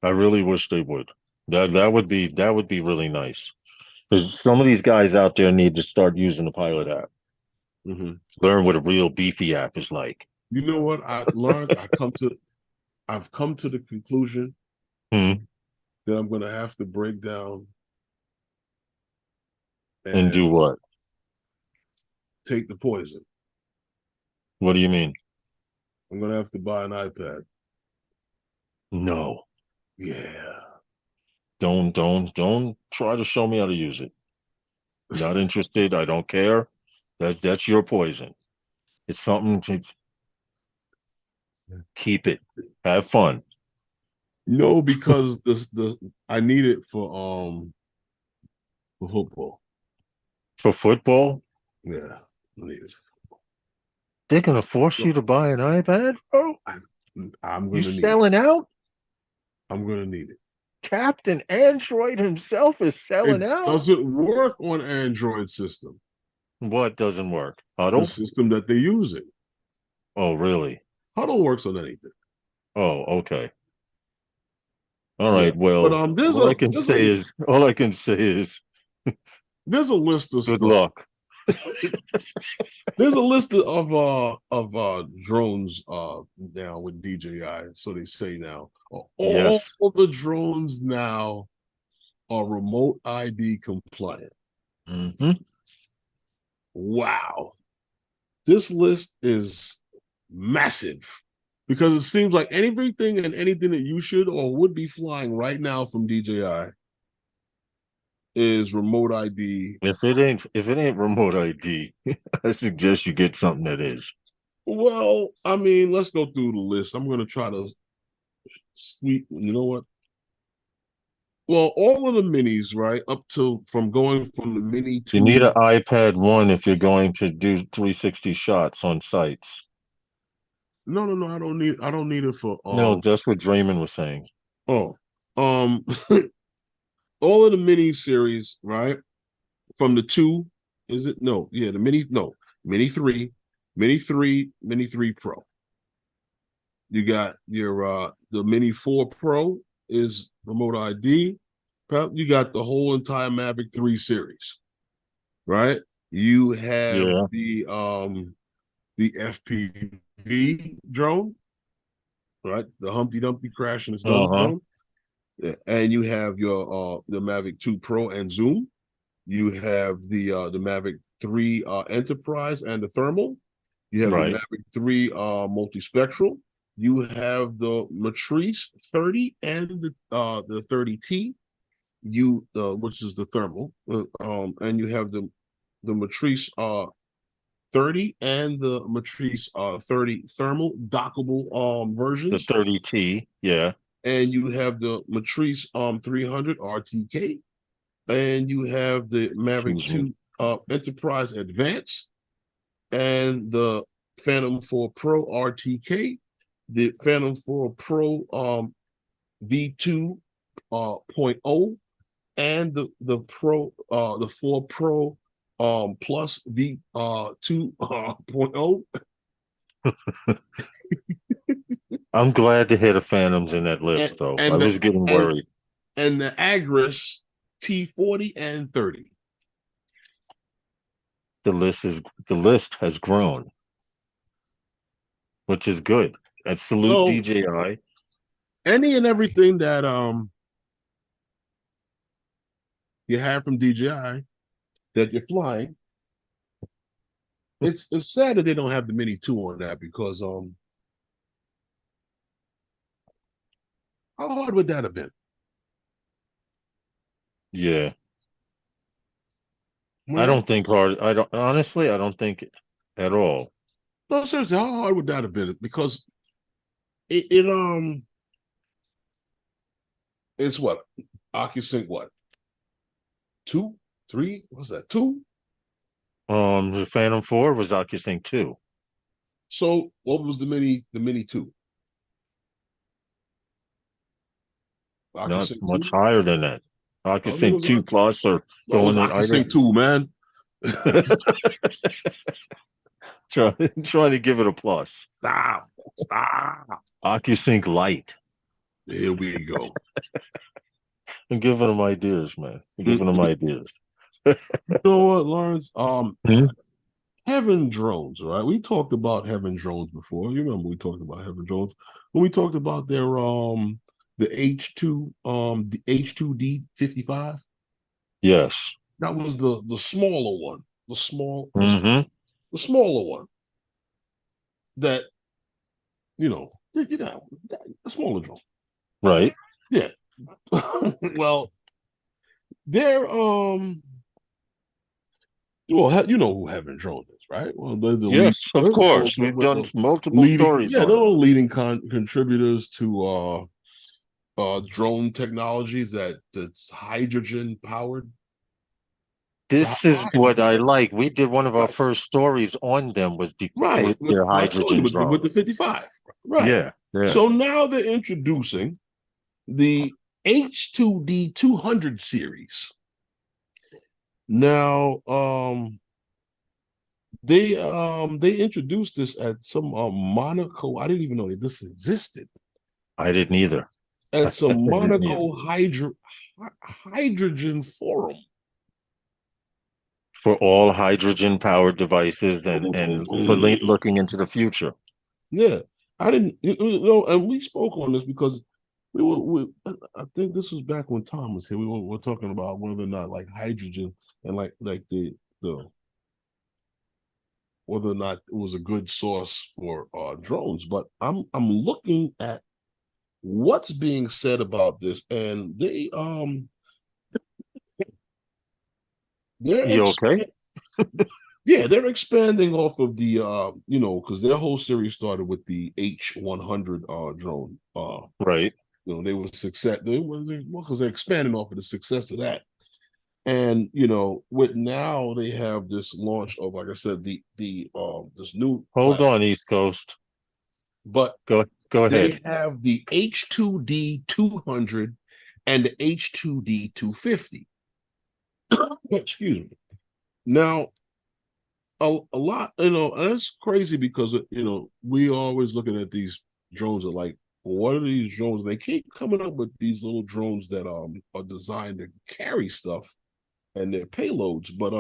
I really wish they would. That would be really nice. Because some of these guys out there need to start using the Pilot app. Hmm. Learn what a real beefy app is like. You know what I learned? I've come to the conclusion Hmm. that I'm going to have to break down And do and what? take the poison. What do you mean? I'm going to have to buy an iPad. No. Yeah. Don't try to show me how to use it. Not interested. I don't care. That's your poison. It's something to keep it. Have fun. No, because the I need it for football. For football, Yeah, I need it. they're gonna force you to buy an iPad, bro. I, I'm You gonna need it. selling out? I'm gonna need it. Captain Android himself is selling It out. doesn't work on Android system, What doesn't work? the Huddle? system that they use it. Oh, really? Huddle works on anything. Oh, okay. All Yeah, right. but Well, all I can say is there's a list of good stuff. luck. There's a list of drones now with DJI. So they say now all Yes. the drones now are remote ID compliant. Hmm. Wow. This list is massive because it seems like everything and anything that you should or would be flying right now from DJI is remote ID. If it ain't remote ID, I suggest you get something that is. Well, I mean, let's go through the list. I'm going to try to sweep. You know what? Well, all of the minis, right? Up to from going from the mini You need to an iPad 1 if you're going to do 360 shots on sites. no. I don't need it for No, that's what Draymond was saying. oh um all of the mini series, right? From the 2, is it? No, yeah, the mini, no, mini 3, mini 3 Pro. You got your the mini 4 Pro is remote ID. You got the whole entire Mavic 3 series, right? You have Yeah. the FPV drone, right? The Humpty Dumpty crash in its nose Uh-huh. drone. Yeah. And you have your the Mavic 2 Pro and Zoom. You have the Mavic 3 Enterprise and the thermal. You have the Right. Mavic 3 multispectral. You have the Matrice 30 and the 30T, which is the thermal. And you have the Matrice 30 and the Matrice 30 thermal dockable The versions. 30T. Yeah. And you have the Matrice 300 RTK, and you have the Mavic Excuse me. 2 Enterprise Advance, and the Phantom 4 Pro RTK, the Phantom 4 Pro V2 point oh, and the 4 Pro plus V 2.0. I'm glad to hear the Phantoms in that list, and though. I and the was getting and worried. and the Agris T40 and 30. The list has grown, which is good. And salute So DJI. any and everything that you have from DJI that you're flying, it's sad that they don't have the Mini 2 on that because How hard would that have been? Yeah. I Right? don't think hard. I don't honestly. I don't think at all. No, seriously, how hard would that have been? Because it it's what? OcuSync what? Two, three? What's that? Two? The Phantom 4 was OcuSync 2, So what was the mini two? not OcuSync much two? higher than that. I don't think it OcuSync was 2 plus or no, it was going in either. OcuSync two, man. Trying to give it a plus. Stop. Stop. OcuSync Lite. Here we go. I'm giving them ideas, man. I'm giving them Mm-mm. ideas. You know what, Lawrence? Hmm? HevenDrones, right? We talked about HevenDrones before. You remember we talked about HevenDrones when we talked about their the the H2D55. Yes. That was the smaller one, Hmm. the smaller one that the smaller drone. Right. Yeah. Well, they're well, you know who HevenDrones is, right? Well, they're the lead, Yes, of course. We've done multiple leading, stories yeah, on they're it. all leading contributors to drone technologies that's hydrogen powered. This is what I like. We did one of our Right, first stories on them was right. with their I told you hydrogen with drone. the 55. Right. Yeah, yeah. So now they're introducing the H2D 200 series. Now, they introduced this at some Monaco. I didn't even know that this existed. I didn't either. At I some didn't either. Monaco hydrogen forum. For all hydrogen powered devices Boom, boom, and for boom. looking into the future. Yeah, I didn't, and we spoke on this because I think this was back when Tom was here. We were talking about whether or not like hydrogen and like the whether or not it was a good source for drones. But I'm looking at what's being said about this, and they're You okay? yeah, they're expanding off of the because their whole series started with the H100 drone. Right. They were success. They were well because they're expanding off of the success of that. And with now they have this launch of, like I said, the this new Hold platform, on, East Coast. but Go they ahead. have the H2D 200 and the H2D 250. Excuse me. Now, a lot, and that's crazy because we always looking at these drones are like, what are these drones? They keep coming up with these little drones that are designed to carry stuff and their payloads, but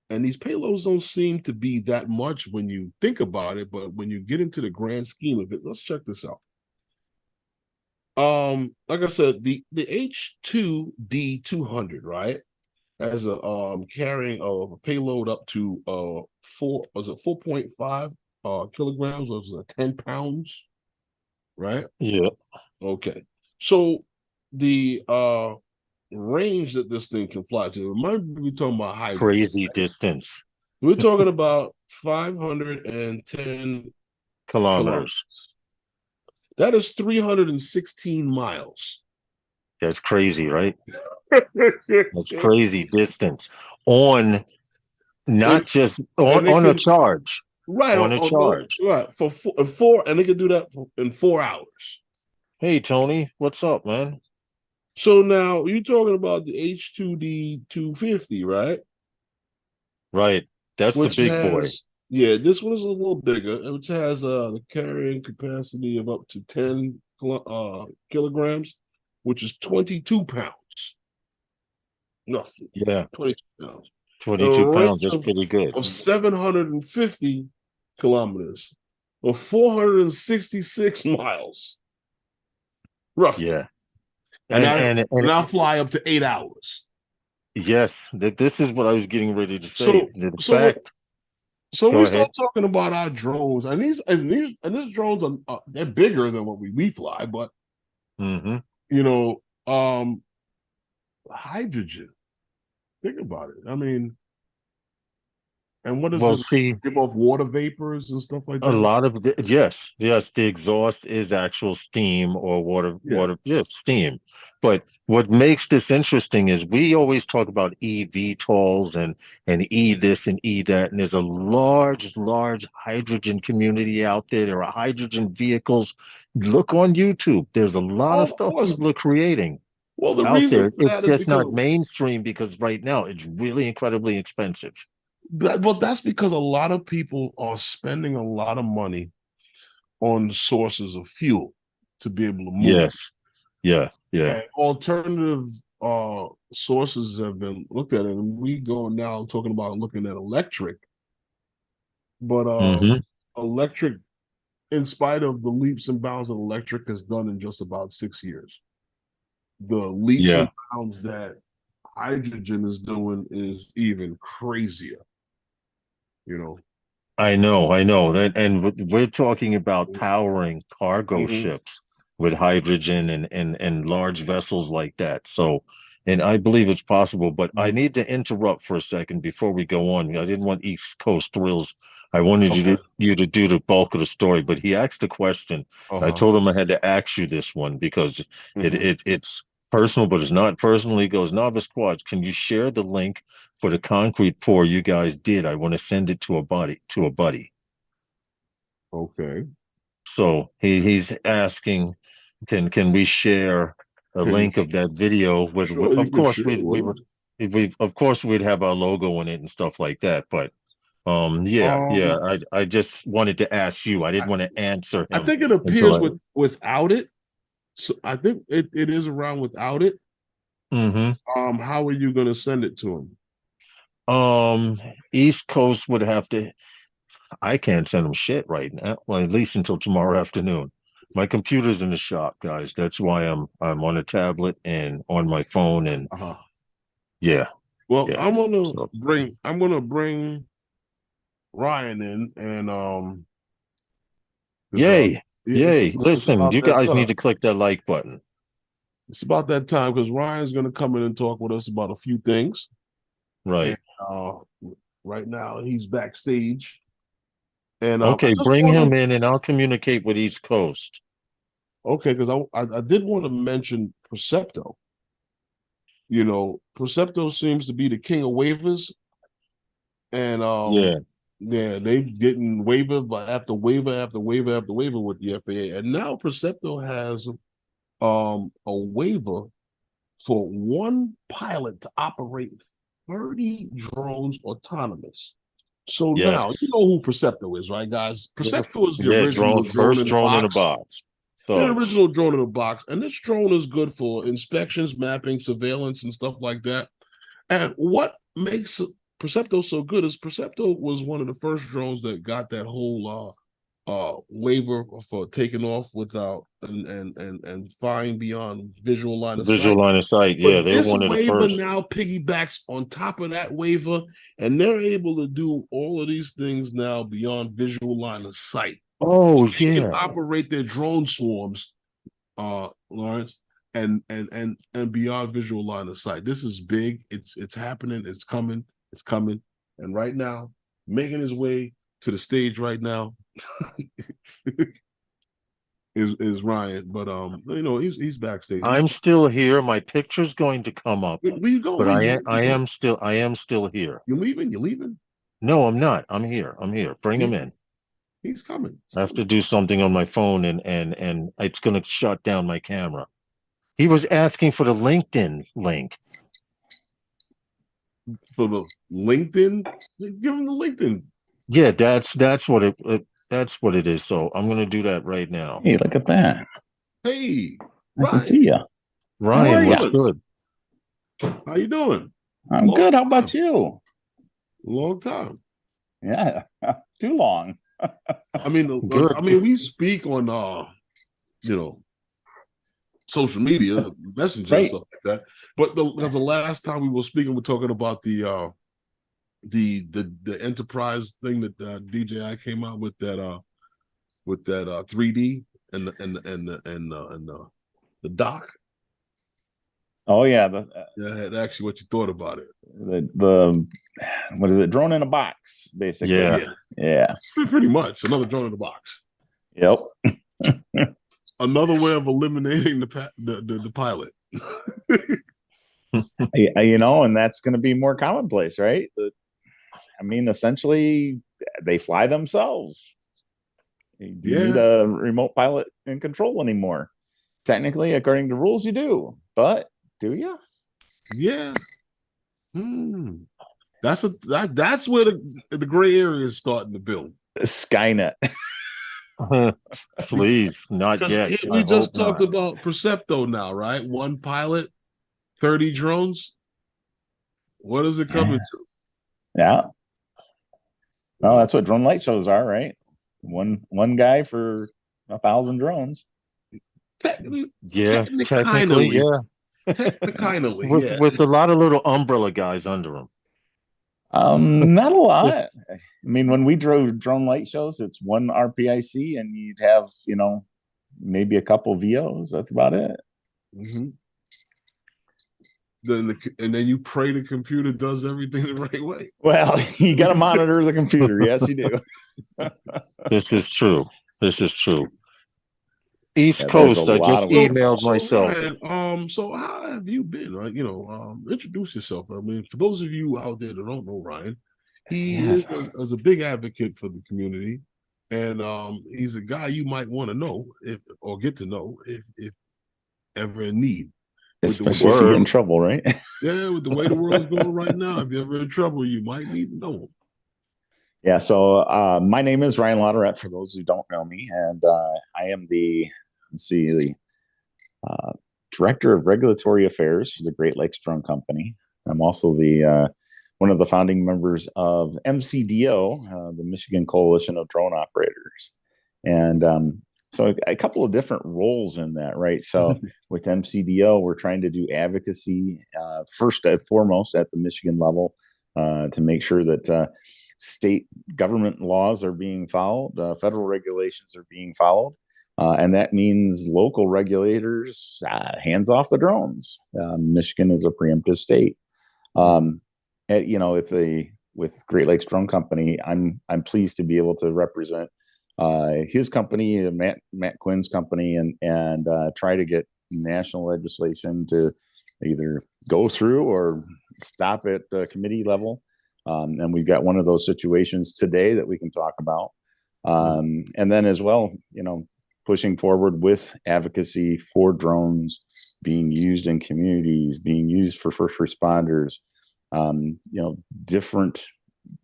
and these payloads don't seem to be that much when you think about it, but when you get into the grand scheme of it, let's check this out. Like I said, the H2D 200, right, has a carrying a payload up to 4.5 kilograms, or is it 10 pounds, right? Yeah. Okay. So the range that this thing can fly to, remember we talking about hydrogen, Crazy right? distance. We're talking about 510 kilometers. Kilometers. That is 316 miles. That's crazy, right? That's and, crazy distance on not just and they on a can charge. right On a charge. right for four, and they can do that in 4 hours. Hey Tony, what's up, man? So now you're talking about the H2D 250, right? Right. That's the Which big boy. has, yeah, this one is a little bigger, which has the carrying capacity of up to 10 kilograms, which is 22 pounds, roughly Yeah. 22 pounds. And a 22 range pounds. That's of, pretty good. 750 kilometers, or 466 miles, roughly. Yeah. And And I and and and I'll fly up to 8 hours. yes, that this is what I was getting ready to say. So The so fact, so when go we start ahead. talking about our drones, and these drones are they're bigger than what we fly, but Mm-hmm. You know, hydrogen. Think about it. I mean, and what does Well, it see, give off? Water vapors and stuff like a that? lot of yes, the exhaust is actual steam or Yeah. yeah, steam. But what makes this interesting is we always talk about eVTOLs and E this and E that, and there's a large hydrogen community out there. There are hydrogen vehicles. Look on YouTube. There's a lot of Of stuff course. people are creating Well, the out reason there. for It's that is just not because mainstream because right now it's really incredibly expensive. that's because a lot of people are spending a lot of money on sources of fuel to be able to move. Yes. Yeah. Yeah. And alternative sources have been looked at, and we go now talking about looking at electric, but Hmm. electric, in spite of the leaps and bounds that electric has done in just about 6 years, the leaps and Yeah. bounds that hydrogen is doing is even crazier, you know. I know that, and we're talking about powering cargo Mhm. ships with hydrogen and large vessels like that. So, and I believe it's possible, but I Mhm. need to interrupt for a second before we go on. I didn't want East Coast thrills. I wanted Okay. you to do the bulk of the story, but he asked a question. I Uh-huh. told him I had to ask you this one because Hmm. it's personal, but it's not personal. He goes, Novice Squads, can you share the link for the concrete pour you guys did? I want to send it to a buddy. Okay. So he's asking, can we share a Can you link of that video with, sure you of can course share with them? we of course we'd have our logo in it and stuff like that. But yeah, Um, I just wanted to ask you. I didn't I, want to answer I him think it until appears I. without it. So I think it is around without it. Hmm. How are you gonna send it to him? Um, East Coast would have to. I can't send him shit right now. Well, at least until tomorrow afternoon. My computer's in the shop, guys. That's why I'm on a tablet and on my phone and Uh-huh. yeah, Well, yeah. So I'm gonna bring Ryan in and because yay, yay. it's Listen, about you that guys need time. to click that like button. It's about that time because Ryan's gonna come in and talk with us about a few things. And Right. right now he's backstage. And I Okay, just bring want him to in and I'll communicate with East Coast. okay, because I did want to mention Percepto. You know, Percepto seems to be the king of waivers, and Yeah. yeah, they getting waiver but after waiver after waiver after waiver with the FAA, and now Percepto has a waiver for one pilot to operate 30 drones autonomous. So now you Yes. know who Percepto is, right, guys? Yeah, Percepto is the yeah, original drone first in the drone in a box. box. They're the Thugs. original drone in a box, and this drone is good for inspections, mapping, surveillance, and stuff like that. And what makes Percepto so good is Percepto was one of the first drones that got that whole waiver for taking off without and flying beyond visual line of Visual sight. line of sight. Yeah, But they're this one of the waiver first. now piggybacks on top of that waiver, and they're able to do all of these things now beyond visual line of sight. Oh They can yeah. operate their drone swarms, Lawrence, and beyond visual line of sight. This is big. It's happening. It's coming. And right now, making his way to the stage right now is Ryan. But you know, he's backstage. I'm still here. My picture's going to come up, Where you going? but Where you going? I am still here. You leaving? You leaving? No, I'm not. I'm here. I'm here. Bring him He, in. he's coming. He's I have to coming. do something on my phone and it's gonna shut down my camera. He was asking for the LinkedIn link. For the LinkedIn, give him the LinkedIn. Yeah, that's what it is. So I'm gonna do that right now. Hey, look at that. Hey, I can Ryan, see you. How are Ryan, you? what's doing? good? How you doing? I'm Long good. How about time. you? Long time. Yeah, too long. Good. we speak on you know, social media, messenger and Right. stuff like that. But because the last time we were speaking, we're talking about the enterprise thing that DJI came out with that 3D and the the doc. Oh yeah, Yeah, actually, what you thought about it? the what is it? Drone in a box, basically. Yeah. Yeah. Pretty much another drone in the box. Yep. Another way of eliminating the pilot. You know, and that's going to be more commonplace, right? I mean, essentially, they fly themselves. Do you need a remote pilot and control anymore? Technically, according to rules, you do. But do you? Yeah. That's where the gray area is starting to build. Skynet. Please, not Because yet. we just talked not. about Percepto now, right? One pilot, 30 drones. What is it coming to? Yeah. Well, that's what drone light shows are, right? One guy for 1,000 drones. Technically, yeah. Technically, yeah. With a lot of little umbrella guys under them. Not a lot. I mean, when we drove drone light shows, it's one RPIC, and you'd have, you know, maybe a couple VOs. That's about it. Mm-hmm. And then you pray the computer does everything the right way. Well, you got to monitor the computer. Yes, you do. This is true. East Coast, I just emailed myself. Ryan, so how have you been? Right, introduce yourself. I mean, for those of you out there that don't know Ryan, he is a big advocate for the community, and he's a guy you might want to know or get to know if ever in need. Especially if you get in trouble, right? Yeah, with the way the world's going right now, if you're ever in trouble, you might need to know him. Yeah, so my name is Ryan Latourette, for those who don't know me, and I am the Director of Regulatory Affairs for the Great Lakes Drone Company. I'm also the one of the founding members of MCDO, the Michigan Coalition of Drone Operators. And so a couple of different roles in that, right? So with MCDO, we're trying to do advocacy first and foremost at the Michigan level to make sure that state government laws are being followed, federal regulations are being followed. And that means local regulators, hands off the drones. Michigan is a preemptive state. With Great Lakes Drone Company, I'm pleased to be able to represent his company, Matt Quinn's company, and try to get national legislation to either go through or stop at the committee level. And we've got one of those situations today that we can talk about. And then as well, pushing forward with advocacy for drones being used in communities, being used for first responders, different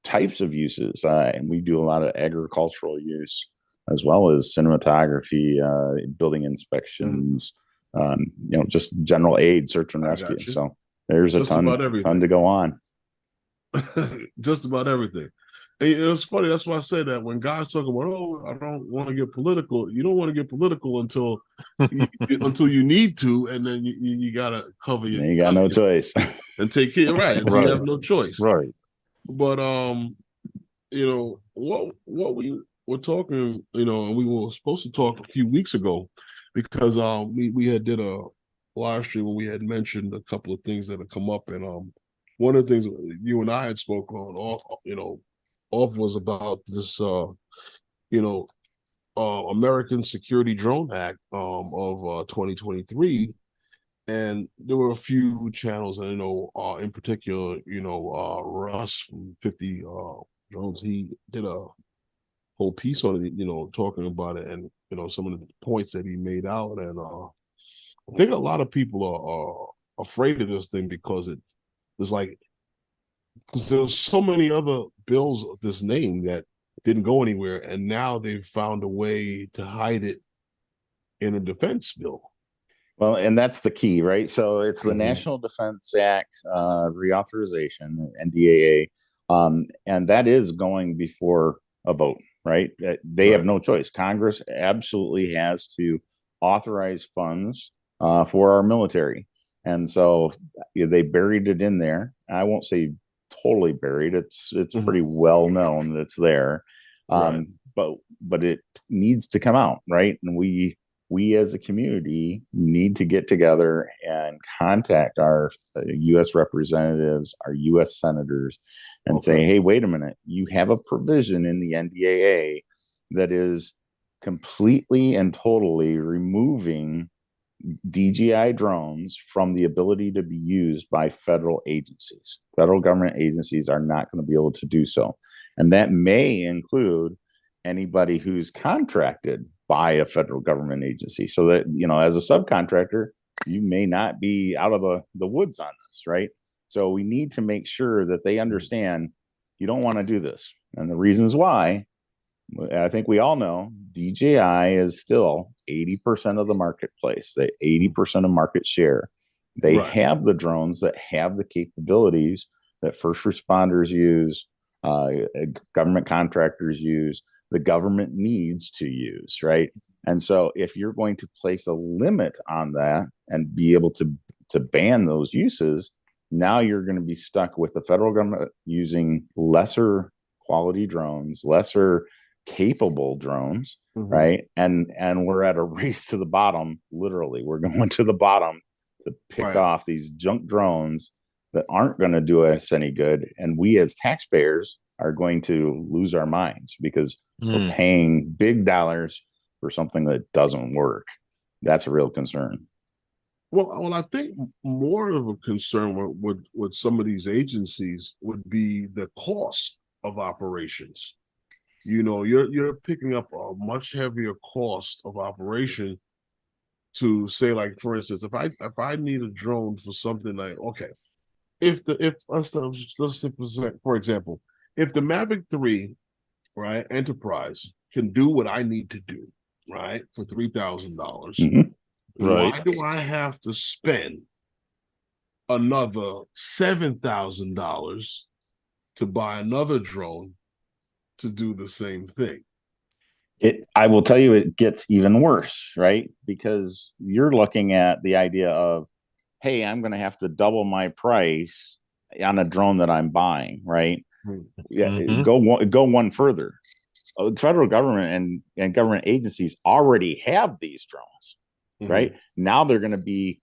types of uses. And we do a lot of agricultural use as well as cinematography, building inspections, just general aid, search and rescue. So there's a ton to go on. Just about everything. And it was funny. That's why I said that when guys talk about, oh, I don't want to get political. You don't want to get political until you need to, and then you gotta cover your. You got no choice and take care. Right, until you have no choice. Right. But what we were talking, and we were supposed to talk a few weeks ago, because we had did a live stream where we had mentioned a couple of things that had come up, and one of the things you and I had spoke on off was about this American Security Drone Act of 2023, and there were a few channels, and in particular, Russ from 50 Drones, he did a whole piece on it, talking about it, and some of the points that he made out, and I think a lot of people are afraid of this thing because because there's so many other bills of this name that didn't go anywhere, and now they've found a way to hide it in a defense bill. Well, and that's the key, right? So it's the National Defense Act reauthorization, NDAA, and that is going before a vote, right? They have no choice. Congress absolutely has to authorize funds for our military. And so they buried it in there. I won't say totally buried. It's pretty well known that it's there. But it needs to come out, right? And we we as a community need to get together and contact our U.S. representatives, our U.S. senators, and say, hey, wait a minute, you have a provision in the NDAA that is completely and totally removing DJI drones from the ability to be used by federal agencies. Federal government agencies are not going to be able to do so. And that may include anybody who's contracted by a federal government agency. So that, you know, as a subcontractor, you may not be out of the woods on this, right? So we need to make sure that they understand you don't want to do this. And the reasons why, I think we all know, DJI is still 80% of the marketplace, the 80% of market share. They have the drones that have the capabilities that first responders use, government contractors use, the government needs to use, right? And so if you're going to place a limit on that and be able to ban those uses, now you're going to be stuck with the federal government using lesser quality drones, lesser capable drones, right? And we're at a race to the bottom. Literally, we're going to the bottom to pick off these junk drones that aren't going to do us any good, and we as taxpayers are going to lose our minds because we're paying big dollars for something that doesn't work. That's a real concern. Well, I think more of a concern with some of these agencies would be the cost of operations. You know, you're picking up a much heavier cost of operation to say, like, for instance, if I need a drone for something like, okay, let's say, for example, if the Mavic 3, right, Enterprise can do what I need to do, right, for $3,000, why do I have to spend another $7,000 to buy another drone to do the same thing? I will tell you, it gets even worse, right? Because you're looking at the idea of, hey, I'm going to have to double my price on a drone that I'm buying, right? Go one further. The federal government and government agencies already have these drones, right? Now they're going to be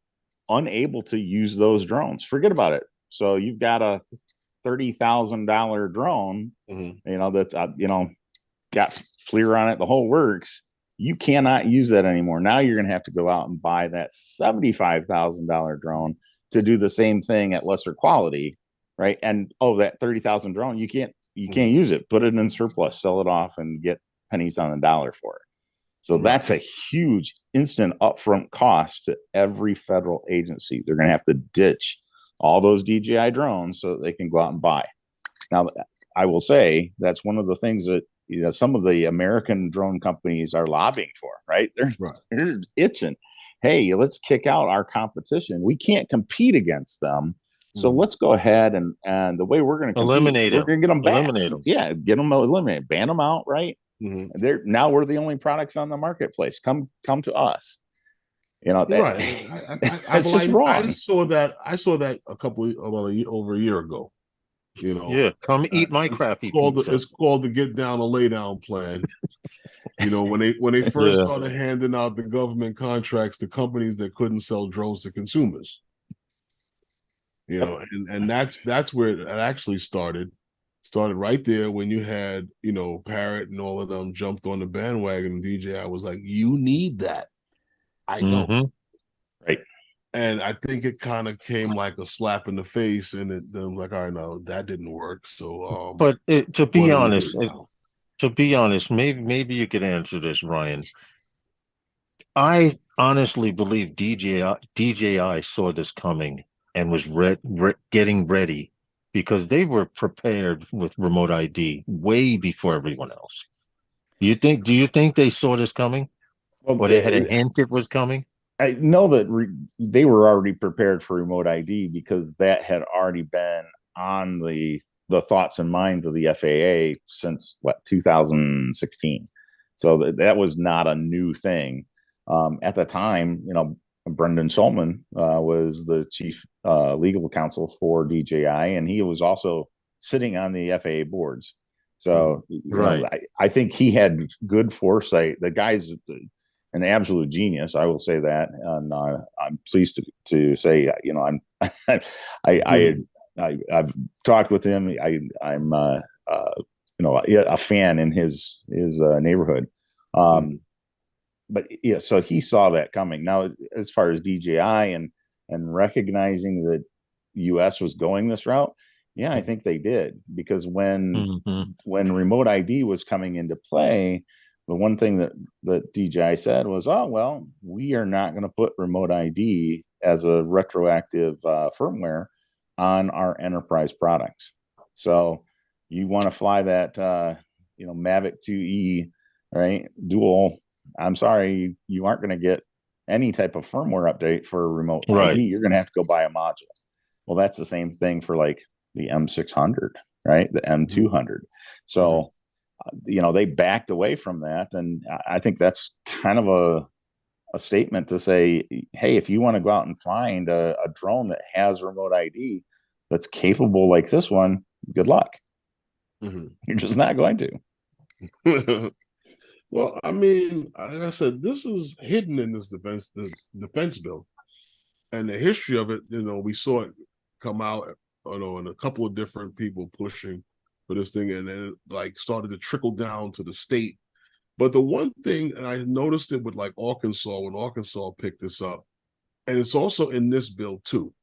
unable to use those drones. Forget about it. So you've got a $30,000 drone, you know, that's got FLIR on it, the whole works. You cannot use that anymore. Now you're going to have to go out and buy that $75,000 drone to do the same thing at lesser quality, right? And that $30,000 drone, you can't use it. Put it in surplus, sell it off, and get pennies on the dollar for it. So that's a huge instant upfront cost to every federal agency. They're going to have to ditch all those DJI drones so that they can go out and buy. Now, I will say that's one of the things that, you know, some of the American drone companies are lobbying for, right? They're itching. Hey, let's kick out our competition. We can't compete against them. So let's go ahead and the way we're going to eliminate we're going to get them back. Eliminate them. Yeah, get them eliminated. Ban them out, right? Now we're the only products on the marketplace. Come to us. You know, that's just wrong. I saw that over a year ago. You know, come eat my crappy pizza. It's called the get down or lay down plan. You know, when they first started handing out the government contracts to companies that couldn't sell drones to consumers. You know, and that's where it actually started. Started right there when you had, you know, Parrot and all of them jumped on the bandwagon, and DJI was like, "You need that." I don't. Right. And I think it kind of came like a slap in the face, and then like, all right, no, that didn't work. So, but to be honest, maybe you could answer this, Ryan. I honestly believe DJI saw this coming and was getting ready because they were prepared with remote ID way before everyone else. Do you think they saw this coming? Well, or they had a hint it was coming? I know that they were already prepared for remote ID because that had already been on the thoughts and minds of the FAA since 2016. So that was not a new thing. At the time, you know, Brendan Schulman was the chief legal counsel for DJI, and he was also sitting on the FAA boards. So you know, I think he had good foresight. The guys, an absolute genius. I will say that, and I'm pleased to say, you know, I've talked with him. I'm you know, a fan in his neighborhood. But yeah, so he saw that coming. Now, as far as DJI and recognizing that US was going this route, yeah, I think they did, because when remote ID was coming into play, the one thing that DJI said was, oh, well, we are not going to put remote ID as a retroactive firmware on our enterprise products. So you want to fly that you know, Mavic 2E, right, dual, I'm sorry, you aren't going to get any type of firmware update for remote ID. You're going to have to go buy a module. Well, that's the same thing for like the M600, right? The M200. So, you know, they backed away from that. And I think that's kind of a statement to say, hey, if you want to go out and find a drone that has remote ID that's capable like this one, good luck. You're just not going to. Well, I mean, like I said, this is hidden in this defense bill, and the history of it. You know, we saw it come out, you know, and a couple of different people pushing for this thing, and then it like started to trickle down to the state. But the one thing, and I noticed it with like Arkansas, when Arkansas picked this up, and it's also in this bill too.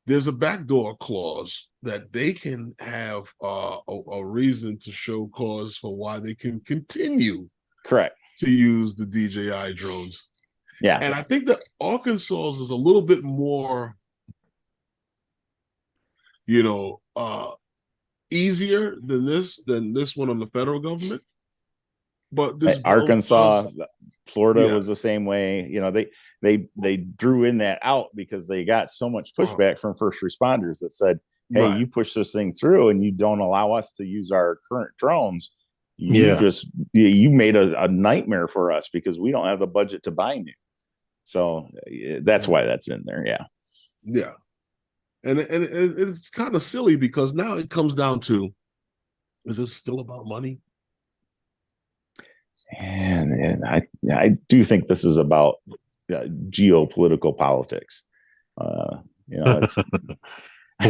There's a backdoor clause that they can have a reason to show cause for why they can continue to use the DJI drones. Yeah. And I think that Arkansas is a little bit more, you know, easier than this one on the federal government. But this Arkansas, Florida was the same way. You know, they drew in that out because they got so much pushback from first responders that said, hey, you push this thing through and you don't allow us to use our current drones. You made a nightmare for us because we don't have the budget to buy new. So that's why that's in there. Yeah. And it's kind of silly because now it comes down to, is it still about money? And I do think this is about geopolitical politics. You know, it's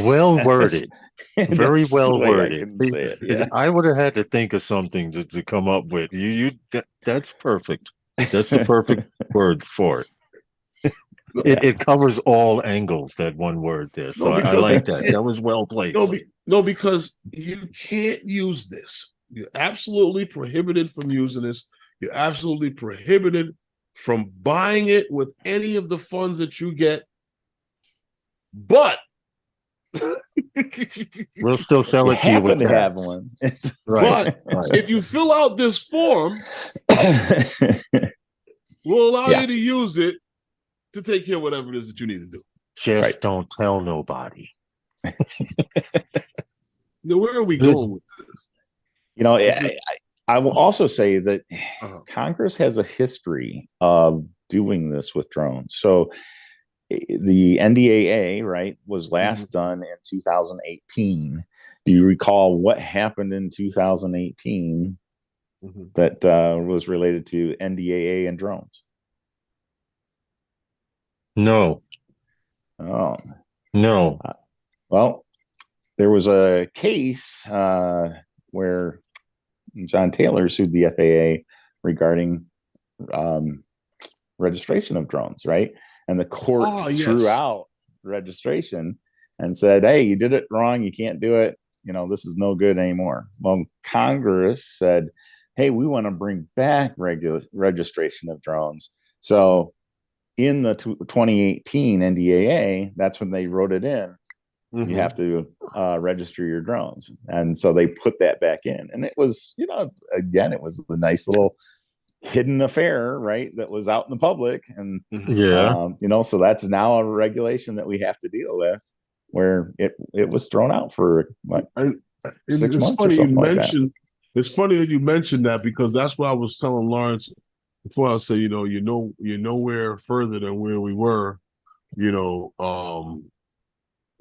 well worded, very well worded. I would have had to think of something to come up with. That's perfect. That's the perfect word for it. It covers all angles, that one word there. So I like that. That was well placed. No, because you can't use this. You're absolutely prohibited from using this. You're absolutely prohibited from buying it with any of the funds that you get. But we'll still sell it to you with tax. Have one. But if you fill out this form, we'll allow you to use it to take care of whatever it is that you need to do. Just don't tell nobody. Now, where are we going with this? You know, I will also say that Congress has a history of doing this with drones. So the NDAA, right, was last done in 2018. Do you recall what happened in 2018 that was related to NDAA and drones? No. Oh. No. Well, there was a case where John Taylor sued the FAA regarding registration of drones, right? And the court threw out registration and said, hey, you did it wrong. You can't do it. You know, this is no good anymore. Well, Congress said, hey, we want to bring back registration of drones. So in the 2018 NDAA, that's when they wrote it in. You have to register your drones. And so they put that back in. And it was, you know, again, it was a nice little hidden affair, right, that was out in the public. And you know, so that's now a regulation that we have to deal with, where it was thrown out for what, 6 months or something like that. It's funny that you mentioned that, because that's what I was telling Lawrence before. I say, you're nowhere further than where we were,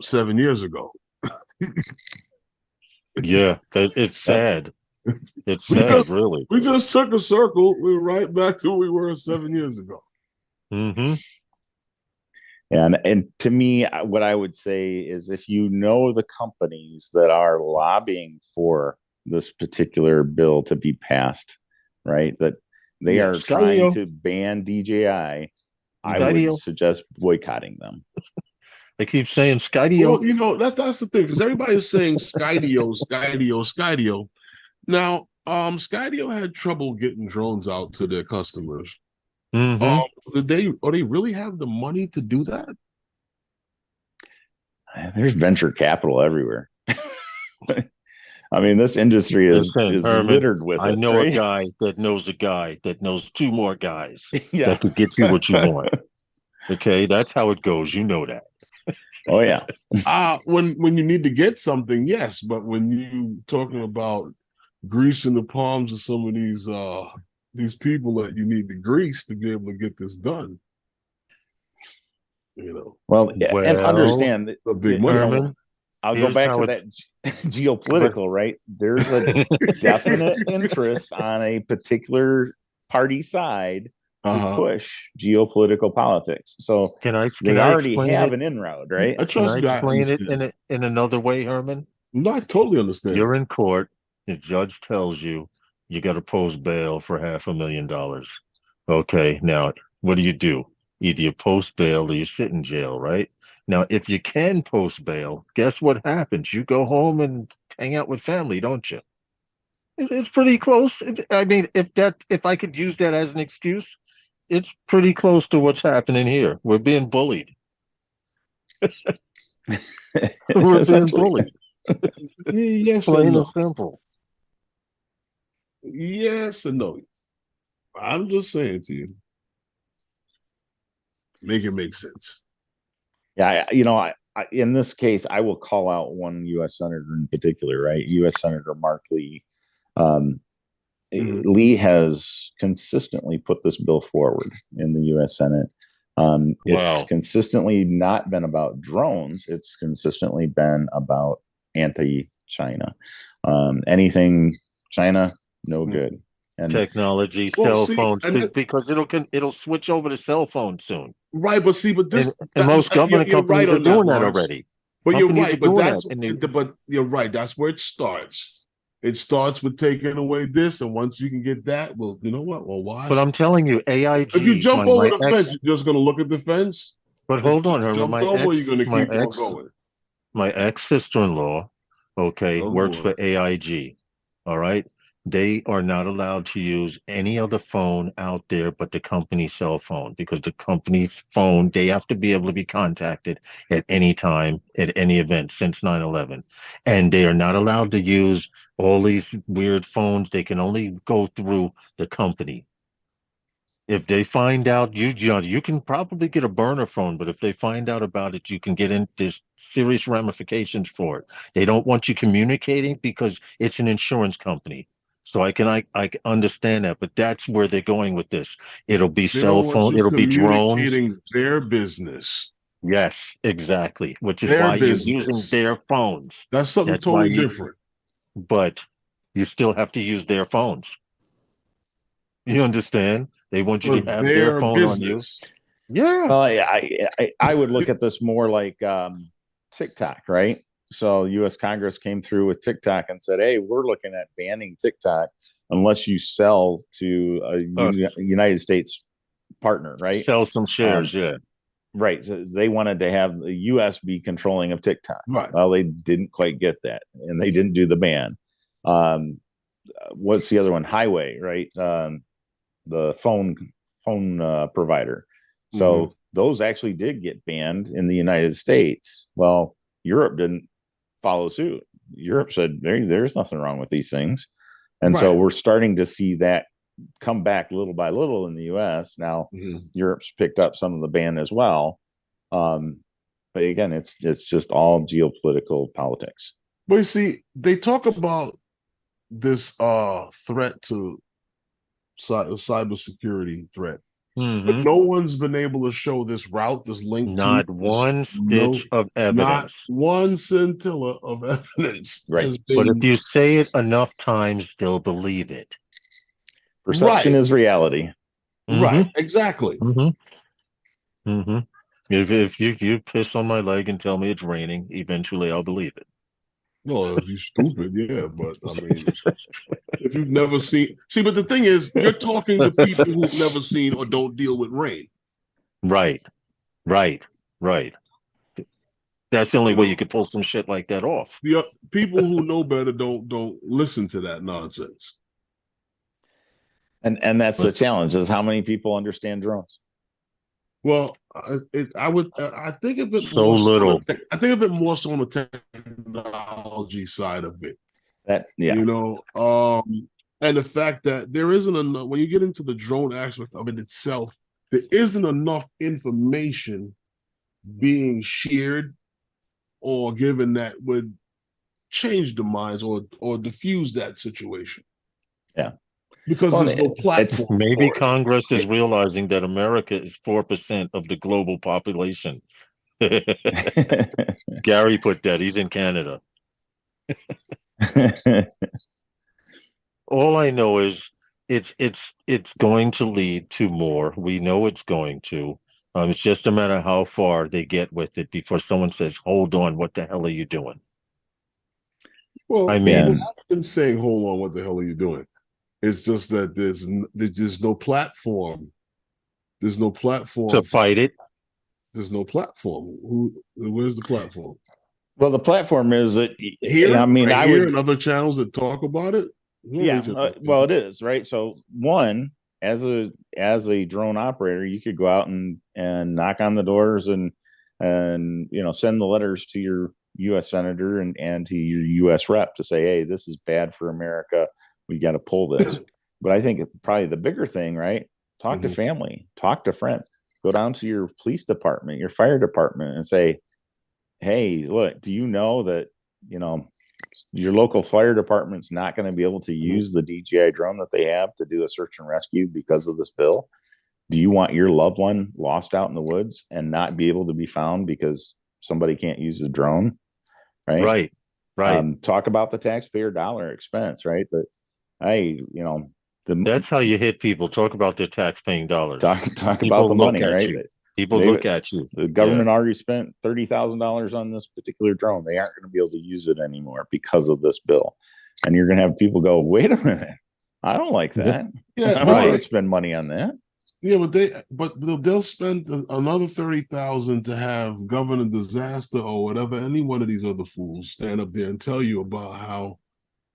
7 years ago. Yeah, it's sad. It's We sad, just really. we just took a circle. We're right back to where we were 7 years ago. Mm-hmm. And to me, what I would say is if you know the companies that are lobbying for this particular bill to be passed, right, that they are Yes. trying Skydio. to ban DJI, I would Skydio. suggest boycotting them. They keep saying Skydio. Well, that's the thing, because everybody's saying Skydio, Skydio, Skydio. Now, Skydio had trouble getting drones out to their customers. Mm-hmm. Or they really have the money to do that? There's venture capital everywhere. I mean, this industry is Listen, Herman, littered with I it. know Right? a guy that knows a guy that knows two more guys Yeah. that could get you what you want. Okay, that's how it goes. You know that. Oh yeah. When you need to get something, yes, but when you talking about greasing the palms of some of these people that you need to grease to be able to get this done, Well, and Well, understand, a big money. Herman, I'll go here's back how to it's. that geopolitical, right? There's a definite interest on a particular party side to push geopolitical politics. So they I already explain have it? an inroad, right? I Can trust I me, I explain it understand. in another way, Herman? No, I totally understand. You're in court. The judge tells you you got to post bail for $500,000. Okay, now what do? Either you post bail or you sit in jail, right? Now, if you can post bail, guess what happens? You go home and hang out with family, don't you? It's pretty close. I mean, if I could use that as an excuse, it's pretty close to what's happening here. We're being bullied. We're being bullied. Yes and Plain no. and simple. Yes and no. I'm just saying to you, make it make sense. Yeah, in this case, I will call out one U.S. senator in particular, right? U.S. Senator Mark Lee. Lee has consistently put this bill forward in the U.S. Senate. It's consistently not been about drones. It's consistently been about anti-China. Anything China, no good. And technology, cell phones, because it'll switch over to cell phones soon. Right, but most government companies are doing that already. But you're right, but you're right. That's where it starts. It starts with taking away this, and once you can get that, well, you know what? Well, why? But I'm telling you, AIG. If you jump over the fence, you're just going to look at the fence. But hold on, Herman. My ex sister-in-law, works for AIG. All right. They are not allowed to use any other phone out there but the company cell phone, because the company's phone, they have to be able to be contacted at any time, at any event since 9/11. And they are not allowed to use all these weird phones. They can only go through the company. If they find out, you can probably get a burner phone, but if they find out about it, you can get into serious ramifications for it. They don't want you communicating because it's an insurance company. So I can understand that, but that's where they're going with this. It'll be cell phone, it'll be drones. Their business. Yes, exactly. Which is why you're using their phones. That's something totally different. But you still have to use their phones. You understand? They want you to have their phone on you. Yeah. Well, I would look at this more like TikTok, right? So U.S. Congress came through with TikTok and said, hey, we're looking at banning TikTok unless you sell to a United States partner, right? Sell some shares, yeah. Right. So they wanted to have the U.S. be controlling of TikTok. Right. Well, they didn't quite get that, and they didn't do the ban. What's the other one? Highway, right? The phone provider. So those actually did get banned in the United States. Well, Europe didn't follow suit. Europe said there's nothing wrong with these things. And so we're starting to see that come back little by little in the US. Now Europe's picked up some of the ban as well. But again, it's just all geopolitical politics. But you see, they talk about this threat to cybersecurity threat. but no one's been able to show this route, this link to Not this, one stitch of not evidence. one scintilla of evidence Right. has But if been you say it enough times, they'll believe it. Perception is reality. Right, exactly. If you piss on my leg and tell me it's raining, eventually I'll believe it. Well, if you're stupid, yeah, but I mean, if you've never seen, see, but the thing is, you're talking to people who've never seen or don't deal with rain. Right. That's the only way you could pull some shit like that off. The people who know better don't listen to that nonsense. And that's the challenge: is how many people understand drones. Well, I think of it So more little. I think of it more so on the technology side of it. Yeah. And the fact that there isn't enough, when you get into the drone aspect of it itself, there isn't enough information being shared or given that would change the minds or diffuse that situation. Yeah. Because there's no platform. Maybe Congress is realizing that America is 4% of the global population. Gary put that. He's in Canada. All I know is it's going to lead to more. We know it's going to. It's just a matter of how far they get with it before someone says, "Hold on, what the hell are you doing?" Well, I mean, I've been saying, "Hold on, what the hell are you doing?" It's just that there's no platform. There's no platform to fight it. There's no platform. Where's the platform? Well, the platform is that here. I mean, I would and other channels that talk about it. Yeah, well, it is right. So, one, as a drone operator, you could go out and knock on the doors and send the letters to your U.S. senator and to your U.S. rep to say, hey, this is bad for America. We got to pull this. But I think probably the bigger thing, right? Talk to family, talk to friends, go down to your police department, your fire department, and say, hey, look, do you know that your local fire department's not going to be able to use the DJI drone that they have to do a search and rescue because of this bill? Do you want your loved one lost out in the woods and not be able to be found because somebody can't use the drone? Right. Talk about the taxpayer dollar expense, right? That's how you hit people. Talk about their tax-paying dollars. Talk about the money, right? People look at you. The government already spent $30,000 on this particular drone. They aren't going to be able to use it anymore because of this bill. And you're going to have people go, wait a minute, I don't like that. I don't want to spend money on that. Yeah, but they'll spend another $30,000 to have government disaster or whatever. Any one of these other fools stand up there and tell you about how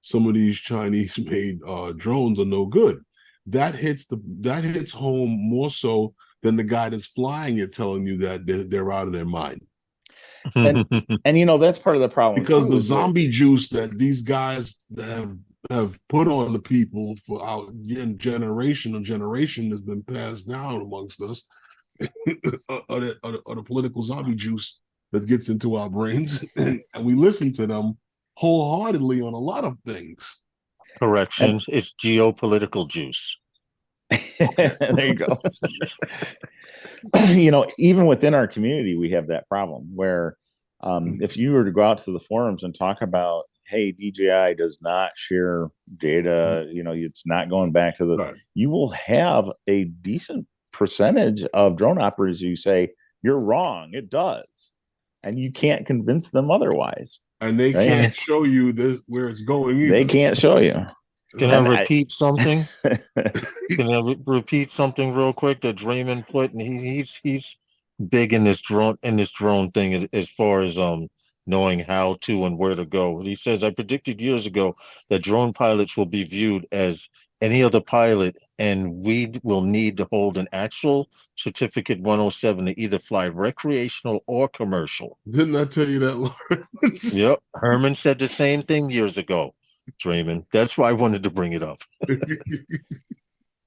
some of these Chinese-made drones are no good. That hits home more so than the guy that's flying it telling you that they're out of their mind. And that's part of the problem because the zombie juice that these guys have put on the people for our generation has been passed down amongst us, or the political zombie juice that gets into our brains, and we listen to them wholeheartedly on a lot of things. Correction, it's geopolitical juice. There you go. Even within our community, we have that problem where if you were to go out to the forums and talk about, hey, DJI does not share data, it's not going back to the, you will have a decent percentage of drone operators who say, you're wrong, it does. And you can't convince them otherwise. And they can't show you this where it's going either. They can't show you. Can I repeat something? Can I repeat something real quick that Draymond put? And he's big in this drone thing as far as knowing how to and where to go. He says, I predicted years ago that drone pilots will be viewed as any other pilot, and we will need to hold an actual certificate 107 to either fly recreational or commercial. Didn't I tell you that, Lawrence? Yep. Herman said the same thing years ago, Draymond. That's why I wanted to bring it up.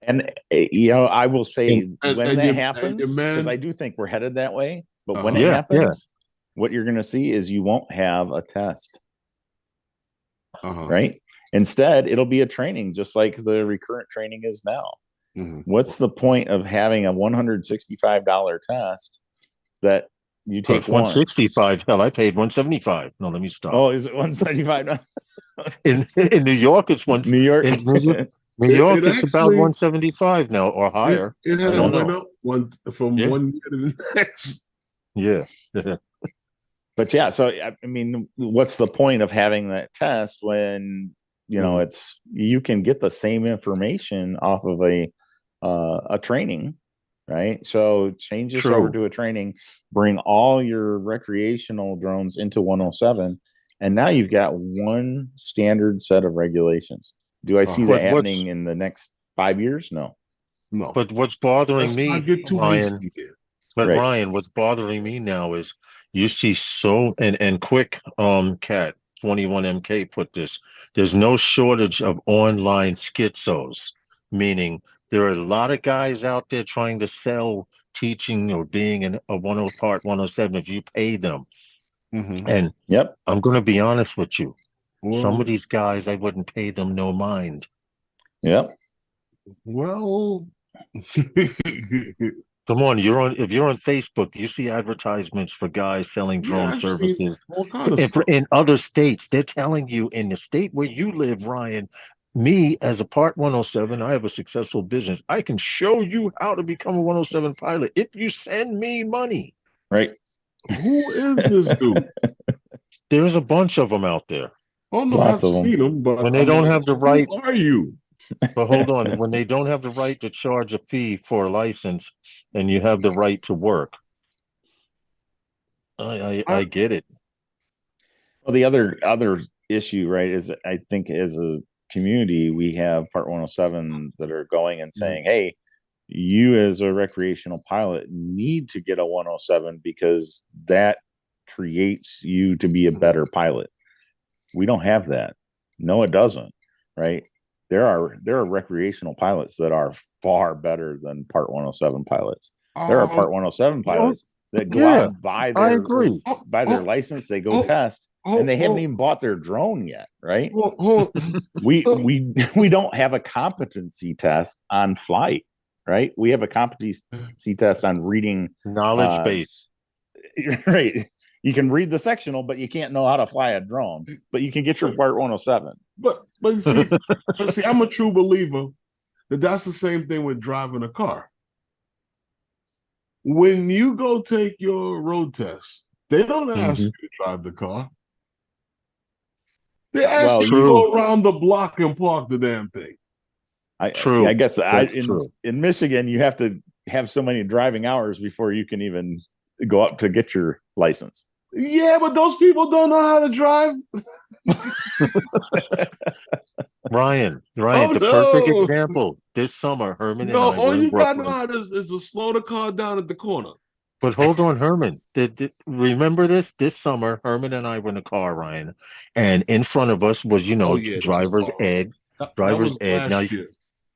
And I will say when that happens, because I do think we're headed that way. But when it happens, what you're going to see is you won't have a test, right? Instead, it'll be a training, just like the recurrent training is now. What's the point of having a $165 test that you take once? 165. Hell, I paid 175. No, let me stop. Oh, is it 175? In New York, it's one. New York. In New York, it's about 175 now or higher. It has went up from 1 year to the next. Yeah. But yeah, so I mean, what's the point of having that test when it's you can get the same information off of a training, right? So change this over to a training, bring all your recreational drones into 107, and now you've got one standard set of regulations. Do I see that happening in the next 5 years? No. But what's bothering me, Ryan? But right. Ryan, what's bothering me now is you see and quick Cat 21MK put this. There's no shortage of online schizos, meaning there are a lot of guys out there trying to sell teaching or being a part 107 if you pay them. And I'm going to be honest with you. Some of these guys, I wouldn't pay them no mind. Yep. Well, come on, if you're on Facebook, you see advertisements for guys selling drone services in other states. They're telling you in the state where you live, Ryan, me as a Part 107, I have a successful business. I can show you how to become a 107 pilot if you send me money. Right. Who is this dude? There's a bunch of them out there. Oh no, I've seen them, but when they don't have the right. Who are you? But hold on, when they don't have the right to charge a fee for a license, and you have the right to work, I get it. Well, the other issue, right, is I think as a community, we have Part 107 that are going and saying, hey, you as a recreational pilot need to get a 107 because that creates you to be a better pilot. We don't have that. No, it doesn't, right? There are recreational pilots that are far better than Part 107 pilots. There are Part 107 pilots that go out and buy their license, they go test, and they haven't even bought their drone yet, right? We don't have a competency test on flight, right? We have a competency test on reading knowledge base. Right. You can read the sectional, but you can't know how to fly a drone. But you can get your Part 107. But see, I'm a true believer that's the same thing with driving a car. When you go take your road test, they don't ask you to drive the car. They ask you to go around the block and park the damn thing. I guess in Michigan, you have to have so many driving hours before you can even go up to get your license. Yeah, but those people don't know how to drive. Ryan, perfect example. This summer, Herman and I all you gotta know how to is to slow the car down at the corner. But hold on, Herman. Remember this? This summer, Herman and I were in the car, Ryan, and in front of us was, driver's ed. Driver's ed.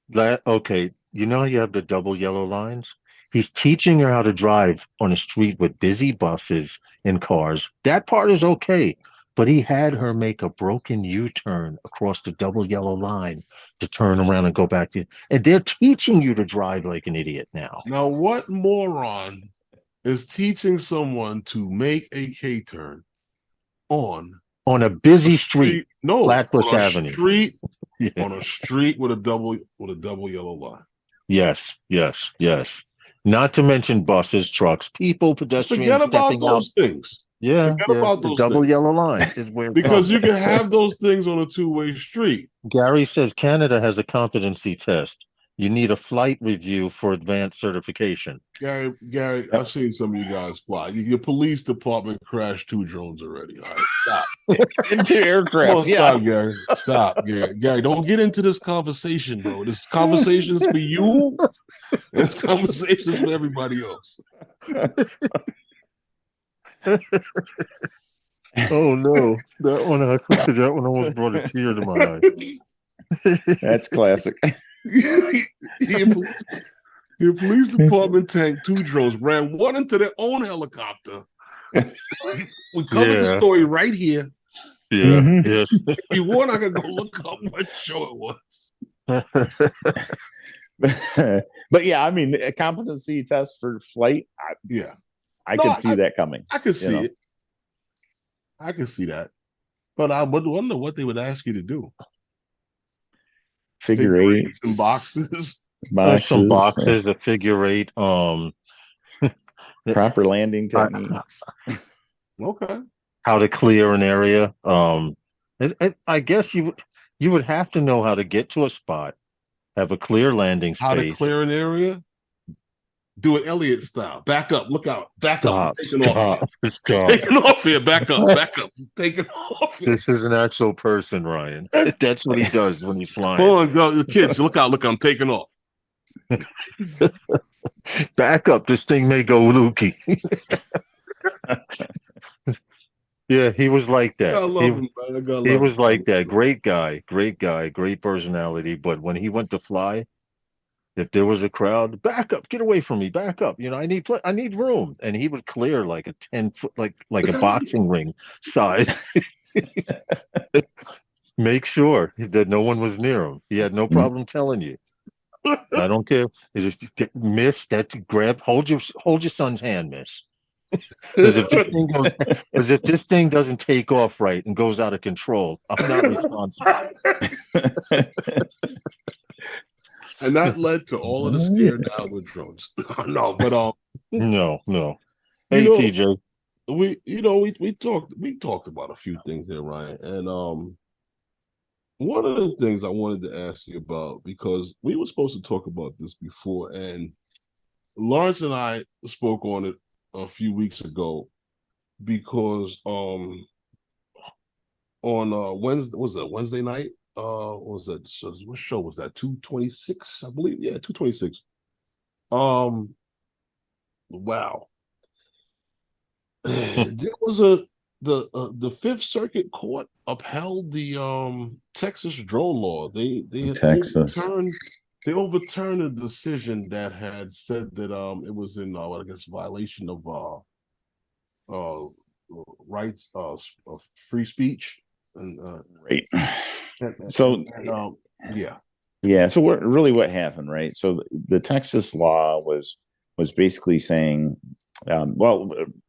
Now, okay, you know you have the double yellow lines? He's teaching her how to drive on a street with busy buses and cars. That part is okay. But he had her make a broken U-turn across the double yellow line to turn around and go back to. And they're teaching you to drive like an idiot now. Now, what moron is teaching someone to make a K-turn on a busy street? No, Flatbush Avenue. On a street with a double yellow line. Yes. Not to mention buses, trucks, people, pedestrians. Forget about those things. Yeah, about the double yellow line is where because you can have those things on a two-way street. Gary says Canada has a competency test. You need a flight review for advanced certification. Gary, I've seen some of you guys fly. Your police department crashed 2 drones already. All right, stop. Into aircraft. Stop, Gary. Stop, Gary. Gary, don't get into this conversation, bro. This conversation's for you. This conversation's for everybody else. Oh no, that one almost brought a tear to my eye. That's classic. Your police department tanked 2 drones, ran one into their own helicopter. We covered the story right here. Yeah, yes. If you want, I can go look up what show it was. But yeah, I mean, a competency test for flight, I No, could see that coming. I could see it. I could see that. But I would wonder what they would ask you to do. Figure eights and boxes. Some boxes, a figure eight. Proper landing techniques. Okay. How to clear an area. I guess you would have to know how to get to a spot, have a clear landing space. How to clear an area? Do it Elliott style. Back up. Look out. Back up. Taking off. Taking off here. Back up. Back up. Taking off here. This is an actual person, Ryan. That's what he does when he's flying. Hold on, go. The kids, look out. Look, I'm taking off. Back up. This thing may go looky. Yeah, he was like that. I love him, man. He was like that. Great guy, great personality. But when he went to fly, if there was a crowd, back up, get away from me, back up. You know, I need room, and he would clear like a 10-foot, like a boxing ring size. Make sure that no one was near him. He had no problem telling you. I don't care. Miss, hold your son's hand, miss. Because if this thing doesn't take off right and goes out of control, I'm not responsible. And that led to all of the scare down with drones. No, but no. Hey, TJ, we talked about a few things there, Ryan, and one of the things I wanted to ask you about, because we were supposed to talk about this before, and Lawrence and I spoke on it a few weeks ago, because on Wednesday night, what was that? What show was that? 226, I believe. Yeah, 226. Wow. There was the Fifth Circuit Court upheld the Texas drone law. They overturned a decision that had said that it was in I guess violation of rights of free speech and right. Yeah. So what happened, right? So the Texas law was basically saying,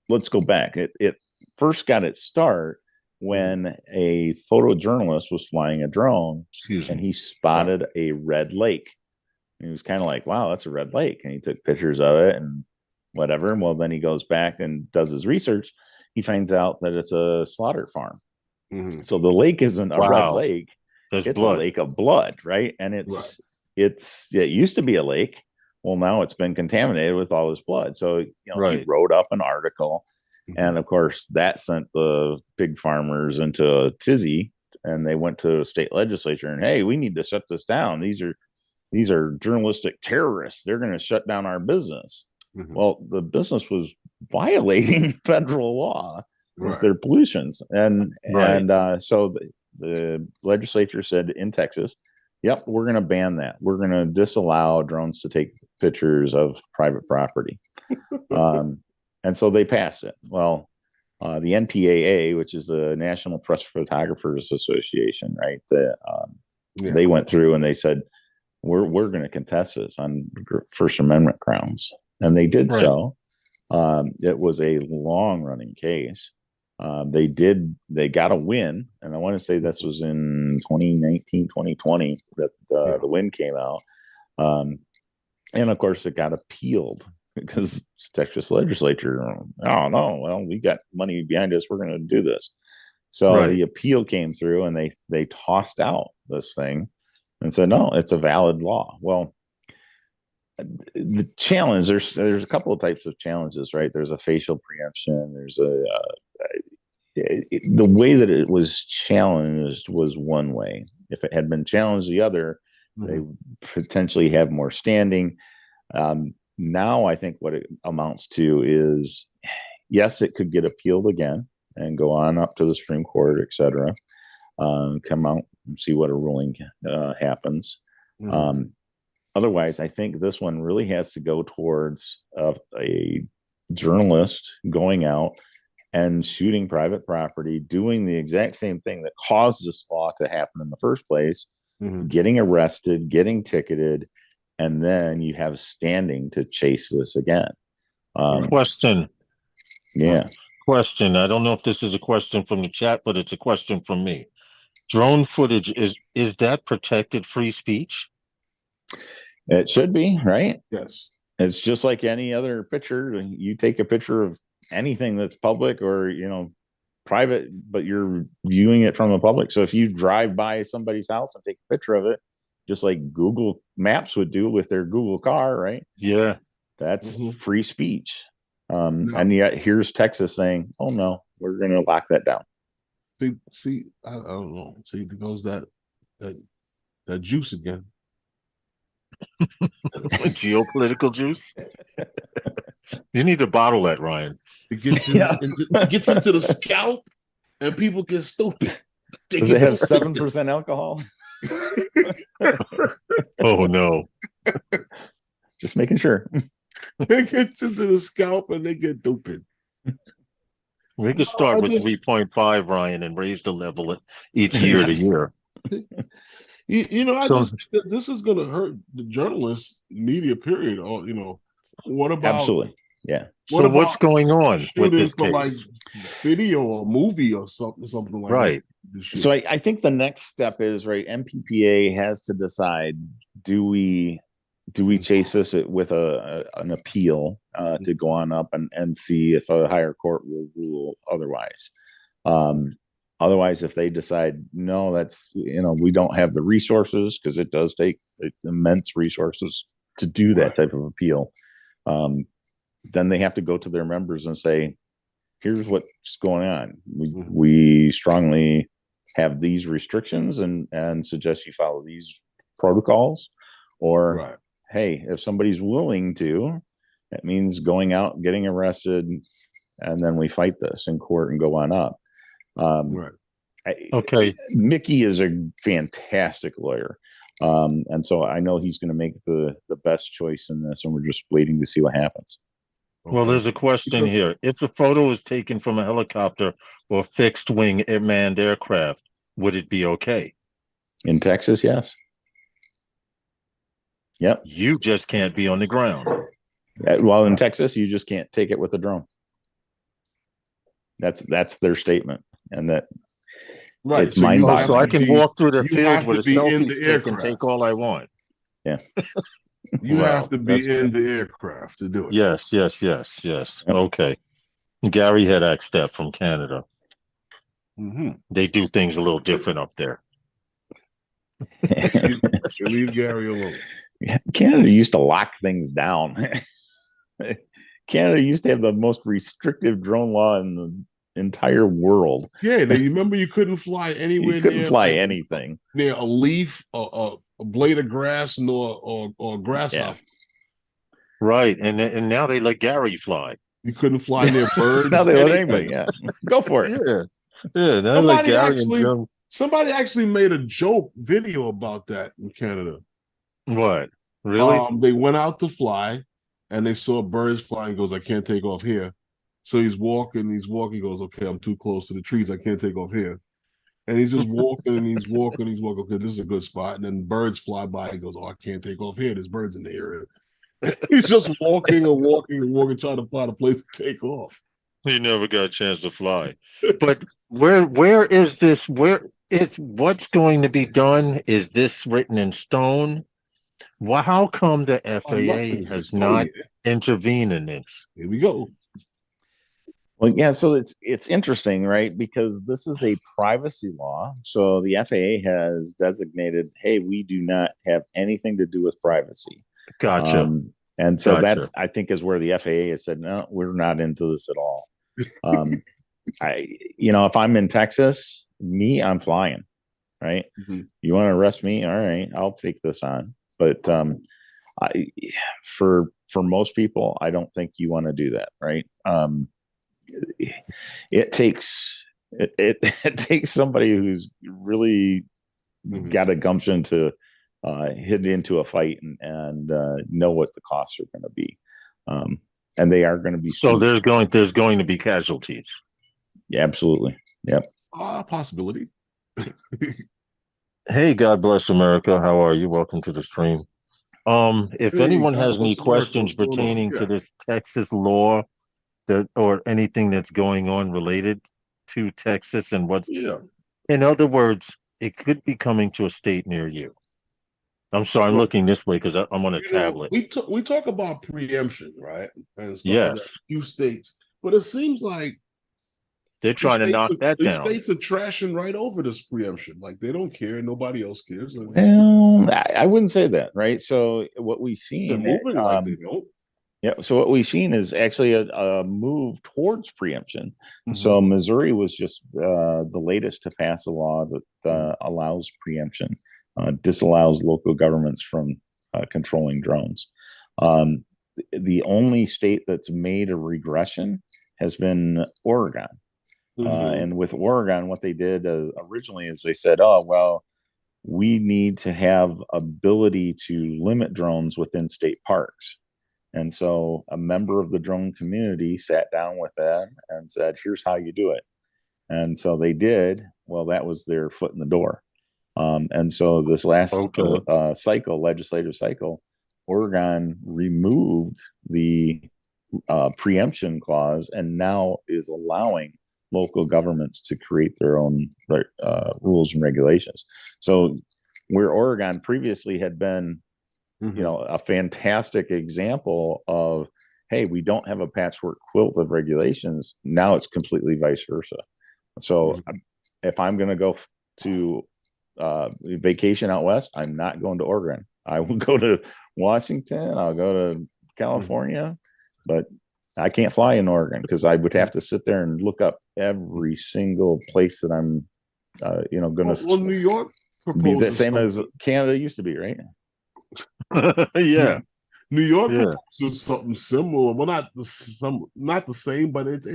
let's go back. It first got its start when a photojournalist was flying a drone and he spotted a red lake. And he was kind of like, wow, that's a red lake. And he took pictures of it and whatever. And well, then he goes back and does his research. He finds out that it's a slaughter farm. Mm-hmm. So the lake isn't a red lake. It's a lake of blood, right? And it used to be a lake. Well, now it's been contaminated with all this blood. So, he wrote up an article. Mm-hmm. And of course, that sent the pig farmers into a tizzy, and they went to the state legislature and, hey, we need to shut this down. These are journalistic terrorists. They're going to shut down our business. Mm-hmm. Well, the business was violating federal law with their pollutions. And so the legislature said in Texas, yep, we're going to ban that. We're going to disallow drones to take pictures of private property. And so they passed it. Well, the NCAA, which is the National Press Photographers Association, right? They went through and they said, we're going to contest this on First Amendment grounds. And they did so. It was a long-running case. They got a win, and I want to say this was in 2019, 2020 that the win came out. And of course, it got appealed because Texas legislature, oh no, well, we got money behind us, we're going to do this. So the appeal came through, and they tossed out this thing and said, no, it's a valid law. Well, the challenge, there's a couple of types of challenges, right? There's a facial preemption. There's the way that it was challenged was one way. If it had been challenged the other, they potentially have more standing. Now I think what it amounts to is, yes, it could get appealed again and go on up to the Supreme Court, et cetera. Come out and see what a ruling happens. Otherwise, I think this one really has to go towards a journalist going out and shooting private property, doing the exact same thing that caused this law to happen in the first place, getting arrested, getting ticketed, and then you have standing to chase this again. Question. Yeah. Question. I don't know if this is a question from the chat, but it's a question from me. Drone footage, is that protected free speech? It should be, right? Yes. It's just like any other picture. You take a picture of anything that's public or, you know, private, but you're viewing it from the public. So if you drive by somebody's house and take a picture of it, just like Google Maps would do with their Google car, right? Yeah. That's free speech. No. And yet here's Texas saying, oh no, we're going to lock that down. See, I don't know. See, there goes that juice again. Geopolitical juice. You need to bottle that, Ryan. It gets into the scalp, and people get stupid. Does it have 7% alcohol? Oh no! Just making sure. It gets into the scalp, and they get stupid. We could start with 3.5, Ryan, and raise the level each year to year. You know, this is going to hurt the journalists, media, period. Or, you know, what about absolutely? Yeah. So what's going on with this case? Like video or movie or something like right. that. So I think the next step is, right, MPPA has to decide, do we chase this with an appeal to go on up and see if a higher court will rule otherwise. Otherwise, if they decide, no, that's, you know, we don't have the resources, because it does take immense resources to do that type of appeal, then they have to go to their members and say, here's what's going on. We strongly have these restrictions and suggest you follow these protocols. Or, hey, if somebody's willing to, that means going out, getting arrested, and then we fight this in court and go on up. Okay. Mickey is a fantastic lawyer. And so I know he's going to make the best choice in this, and we're just waiting to see what happens. Well, there's a question here. If the photo is taken from a helicopter or fixed wing manned aircraft, would it be okay? In Texas, yes. Yep. You just can't be on the ground. Well, in Texas, you just can't take it with a drone. That's their statement, and that it's mind-boggling. So I can walk through the field with a selfie stick and take all I want. Yeah. You have to be in the aircraft to do it. Yes. Yep. Okay. Gary had asked that from Canada. They do things a little different up there. Leave Gary alone. Canada used to lock things down. Canada used to have the most restrictive drone law in the entire world. Yeah, you remember you couldn't fly anywhere. You couldn't fly anything near a leaf, a blade of grass, or grasshopper. Yeah. Right, and now they let Gary fly. You couldn't fly near birds. Now they let anybody. Yeah, go for it. Yeah. Now Somebody actually made a joke video about that in Canada. What? Really? They went out to fly, and they saw birds flying. Goes, I can't take off here. So he's walking. He goes, okay, I'm too close to the trees. I can't take off here. And he's just walking and he's walking. Okay, this is a good spot. And then birds fly by. He goes, oh, I can't take off here. There's birds in the area. He's just walking, trying to find a place to take off. He never got a chance to fly. But where is this? What's going to be done? Is this written in stone? Well, how come the FAA has not intervened in this? Here we go. Well, yeah, so it's interesting, right? Because this is a privacy law. So the FAA has designated, hey, we do not have anything to do with privacy. Gotcha. And so that, I think, is where the FAA has said, no, we're not into this at all. If I'm in Texas, I'm flying, right? You want to arrest me? All right, I'll take this on. But for most people, I don't think you want to do that, right? It takes somebody who's really got a gumption to hit into a fight and know what the costs are going to be, and they are going to be. So there's going to be casualties. Yeah, absolutely. Yep. Possibility. Hey, God bless America. How are you? Welcome to the stream. If Hey, anyone God, has any what's the word? questions What's going on? pertaining to Yeah. this Texas law that or anything that's going on related to Texas and what's, Yeah. in other words, it could be coming to a state near you. I'm sorry, I'm Well, looking this way because I'm on a tablet. we talk about preemption, right? And stuff like that. Yes, Few states, but it seems like they're trying to knock that these down. states are trashing right over this preemption. Like they don't care. Nobody else cares. Well, I wouldn't say that, right? So what we've They're seen, moving like they don't. yeah. So what we've seen is actually a move towards preemption. Mm-hmm. So Missouri was just the latest to pass a law that allows preemption, disallows local governments from controlling drones. Um, the only state that's made a regression has been Oregon. Mm-hmm. And with Oregon, what they did originally is they said, "Oh well, we need to have ability to limit drones within state parks." And so a member of the drone community sat down with them and said, "Here's how you do it." And so they did. Well, that was their foot in the door. And so this last Okay. legislative cycle, Oregon removed the preemption clause and now is allowing local governments to create their own rules and regulations. So where Oregon previously had been, a fantastic example of, hey, we don't have a patchwork quilt of regulations. Now it's completely vice versa. So if I'm going to go to vacation out west, I'm not going to Oregon. I will go to Washington. I'll go to California, but I can't fly in Oregon because I would have to sit there and look up every single place that I'm, going to. Well, New York be the proposes same as something. Canada used to be, right? Yeah, New York yeah. proposes something similar. Well, not the same, but it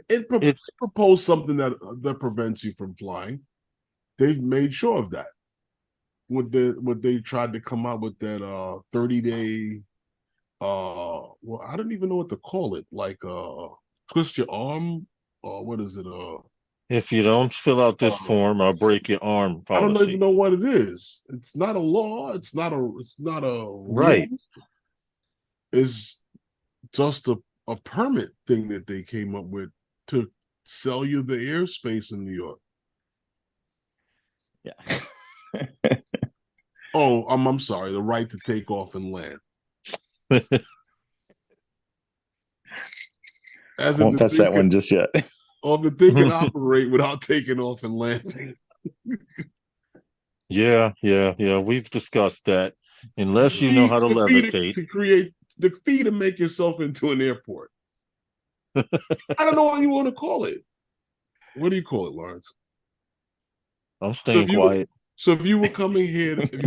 It's proposed something that prevents you from flying. They've made sure of that. What they tried to come out with that 30-day well, I don't even know what to call it. Like twist your arm, or what is it? if you don't fill out this Uh form, I'll break your arm I don't even policy. know what it is. It's not a law. It's not a rule. Right. It's just a permit thing that they came up with to sell you the airspace in New York. Yeah. Oh, I'm sorry, the right to take off and land. As if Won't the touch thing that one just yet. or the thing can operate without taking off and landing. Yeah, yeah, yeah. We've discussed that. Unless you know how to The fee levitate. to create the fee to make yourself into an airport. I don't know what you want to call it. What do you call it, Lawrence? I'm So staying if you quiet. if you're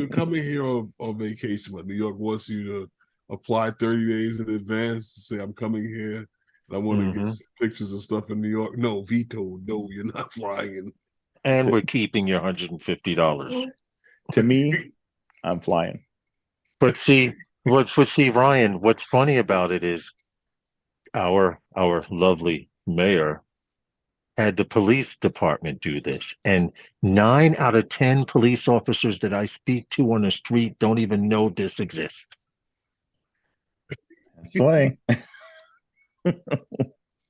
coming here on vacation, but New York wants you to apply 30 days in advance to say I'm coming here and I want to get Hmm. some pictures and stuff in New York. No, veto. No, you're not flying in. And we're keeping your $150. To me, I'm flying. But see, Ryan, what's funny about it is our lovely mayor had the police department do this. And 9 out of 10 police officers that I speak to on the street don't even know this exists. That's the way.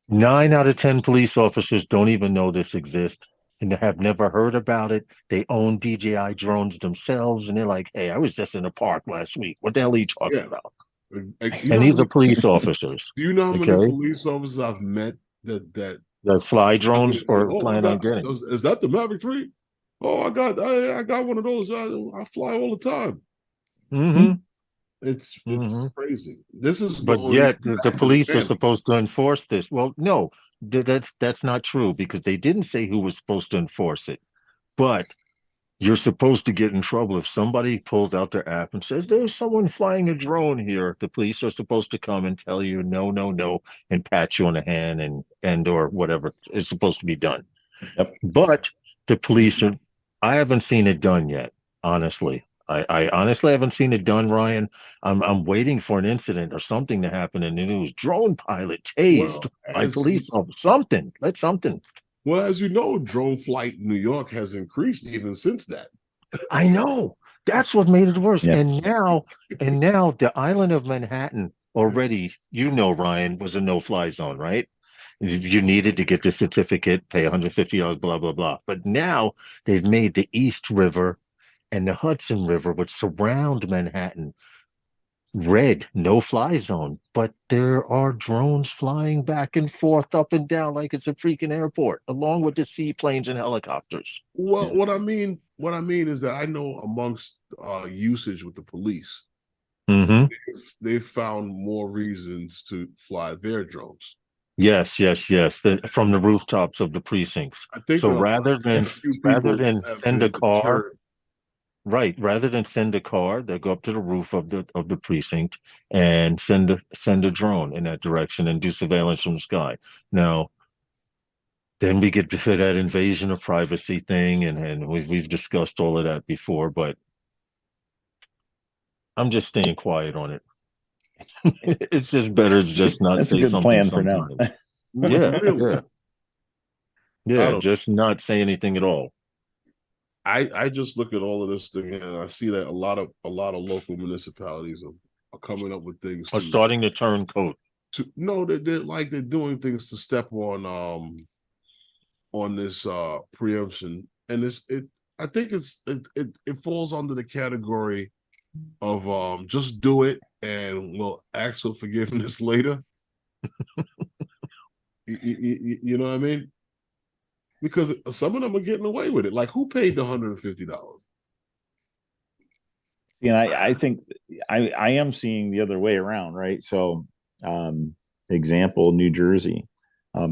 9 out of 10 police officers don't even know this exists and they have never heard about it. They own DJI drones themselves, and they're like, "Hey, I was just in the park last week. What the hell are you talking Yeah. about?" You And know how these are many police officers, do you know how many okay? police officers I've met that That fly I drones could or oh I plan on got getting. is that the Maverick 3? Oh, I got one of those. I fly all the time. Hmm. It's Hmm. crazy. This is But going yet even the back to the police are family. supposed to enforce this. Well, no, that's not true because they didn't say who was supposed to enforce it. But you're supposed to get in trouble if somebody pulls out their app and says there's someone flying a drone here. The police are supposed to come and tell you no, no, no, and pat you on the hand and or whatever is supposed to be done. Yep. But the police are. I haven't seen it done yet, honestly. I honestly haven't seen it done, Ryan. I'm waiting for an incident or something to happen in the news. Drone pilot tased Well, by police officer. Something. Let something. as you know, drone flight in New York has increased even since that. I know. That's what made it worse. Yeah. And now the island of Manhattan already, Ryan, was a no-fly zone, right? You needed to get the certificate, pay $150, blah, blah, blah. But now they've made the East River and the Hudson River, which surround Manhattan, red, no-fly zone. But there are drones flying back and forth, up and down like it's a freaking airport, along with the seaplanes and helicopters. Well, Yeah. what I mean is that I know amongst usage with the police, Hmm. they've found more reasons to fly their drones. Yes, yes, yes. From the rooftops of the precincts. I think So that rather a than few rather people than have send a been car, deterred. right, rather than send a car, they go up to the roof of the precinct and send a drone in that direction and do surveillance from the sky. Now, then we get to that invasion of privacy thing, and we've discussed all of that before, but I'm just staying quiet on it. It's just better to just not That's a say good something plan for now. sometimes. Yeah, Really, yeah, I yeah. don't. Just not say anything at all. I just look at all of this thing and I see that a lot of local municipalities are coming up with things Or starting to turn coat. to no, they're doing things to step on this preemption, and I think it falls under the category of just do it and we'll ask for forgiveness later. You know what I mean? Because some of them are getting away with it. Like, who paid the $150? I think I am seeing the other way around, right? So, example, New Jersey.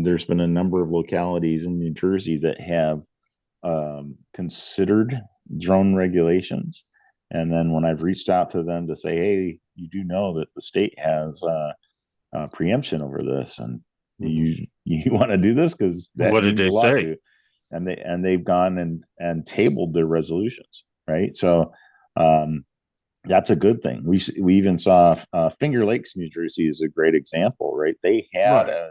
There's been a number of localities in New Jersey that have considered drone regulations. And then when I've reached out to them to say, hey, you do know that the state has preemption over this, and you want to do this because that What did means they a say? lawsuit. And they've gone and tabled their resolutions, right? So that's a good thing. We even saw Finger Lakes, New Jersey, is a great example, right? Right.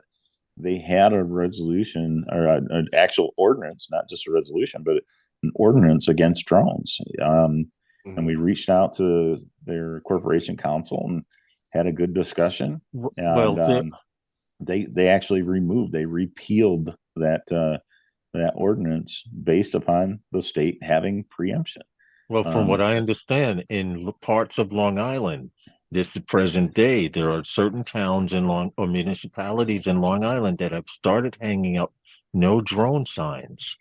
They had a resolution or an actual ordinance, not just a resolution, but an ordinance against drones. And we reached out to their corporation council and had a good discussion. Well, And they actually they repealed that ordinance based upon the state having preemption. from what I understand, in parts of Long Island, this the present day, there are certain towns in Long or municipalities in Long Island that have started hanging up no drone signs.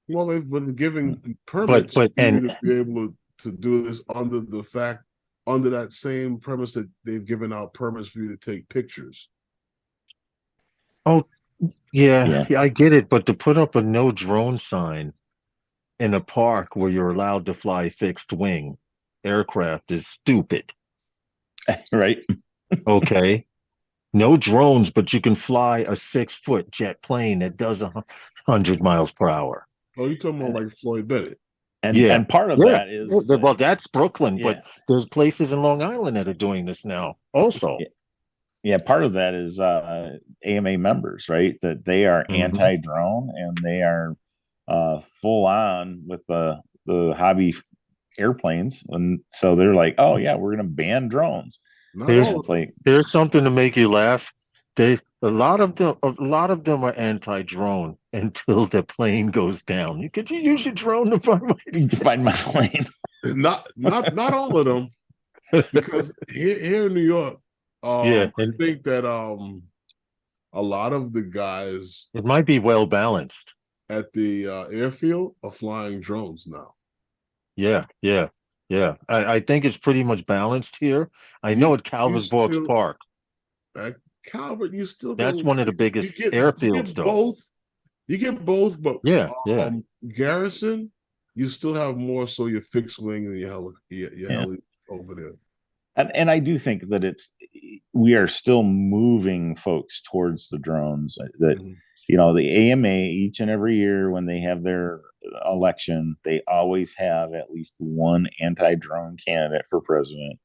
Well, they've been giving But permits but for you and to be able to do this under that same premise that they've given out permits for you to take pictures. oh yeah, Yeah, yeah, I get it. But to put up a no drone sign in a park where you're allowed to fly fixed wing aircraft is stupid. right. Okay. No drones, but you can fly a 6-foot jet plane that does 100 miles per hour. Oh, you're talking about like Floyd Bennett. Yeah. And part of Yeah. that is Well, that's Brooklyn, yeah, but there's places in Long Island that are doing this now also. yeah, part of that is AMA members, right? That they are Hmm. anti-drone and they are full on with the hobby airplanes, and so they're like, oh yeah, we're gonna ban drones. Not There's And all of it's them. like, there's something to make you laugh. A lot of them are anti-drone until the plane goes down. Could you use your drone to find find my plane. Not all of them, because here in New York, Yeah, I and think that a lot of the guys it might be well balanced. at the airfield are flying drones now. Yeah, yeah, yeah. I think it's pretty much balanced here. I know You at you Calvert Borks still Park, at Calvert, you still that's go. one of the You biggest get you airfields, get though. both. You get both, but Yeah, yeah. Garrison, you still have more so your fixed wing and your Yeah. heli over there. And I do think that we are still moving folks towards the drones. That the AMA each and every year when they have their election, they always have at least one anti-drone candidate for president.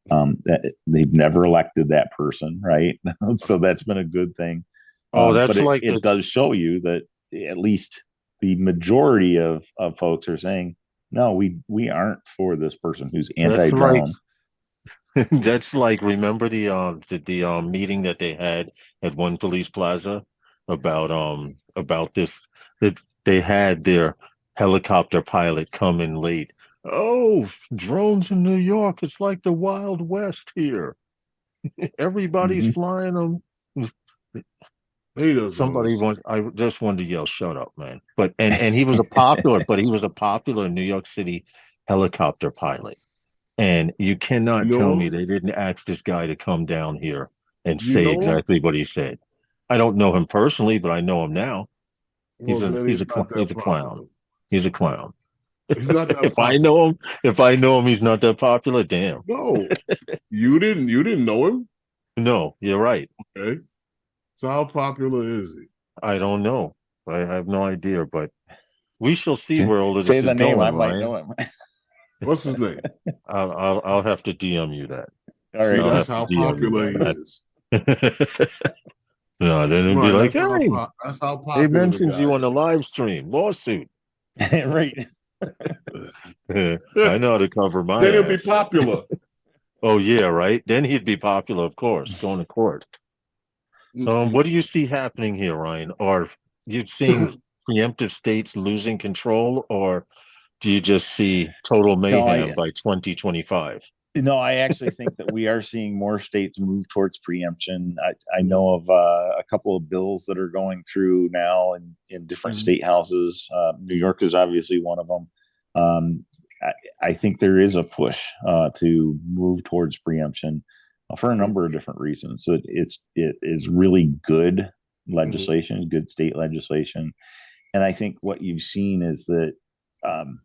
That they've never elected that person, right? So that's been a good thing. Oh, But that's it, like it does show you that at least the majority of folks are saying, no, we aren't for this person who's That's like anti-drone. that's like, remember the meeting that they had at One Police Plaza about this, that they had their helicopter pilot come in late. Oh, drones in New York, it's like the Wild West here. Everybody's Mhm. flying them. He doesn't Somebody understand. wants, I just wanted to yell, shut up, man. But and he was a popular, but he was a popular New York City helicopter pilot. And you You cannot tell know me him? they didn't ask this guy to come down here and You say know him? exactly what he said. I don't know him personally, but I know him now. Well, then he's not He's that a clown. popular. He's a clown. He's not that If I popular. know him, if I know him, he's not that popular. Damn. No, you didn't know him? No, you're right. Okay. So how popular is he? I don't know. I have no idea, but we shall see where all of Say this the is name, I going, might Ryan. know him. What's his name? I'll have to DM you that. All See, right, I'll that's have to how DM you popular he that. is. No, then it'd be Right, like, hey, that's how they popular the mentioned guy you on the live stream. Lawsuit. right. I know how to cover my Then he'll be ass. popular. Oh yeah, right. Then he'd be popular, of course, going to court. What do you see happening here, Ryan? Are you seeing preemptive states losing control, or do you just see total No, mayhem by 2025? I actually think that we are seeing more states move towards preemption. I Mhm. know of a couple of bills that are going through now in different Mhm. state houses. New York is obviously one of them. Um, I think there is a push to move towards preemption for a number of different reasons. So it is really good Mhm. legislation, good state legislation, and I think what you've seen is that um,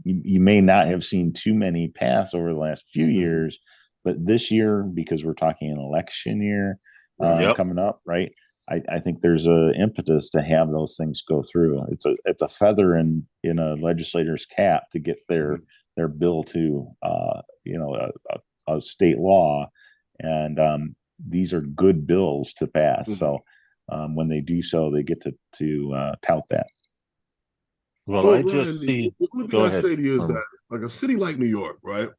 you may not have seen too many pass over the last few Mhm. years, but this year, because we're talking an election year Right. Yep. coming up, right? I think there's a impetus to have those things go through. It's a feather in a legislator's cap to get Mhm. their bill to a state law, and these are good bills to pass. Mhm. So when they do so, they get to tout that. Well, Well, I Ryan, just the see. only thing Go I ahead. say to you is that, like a city like New York, right?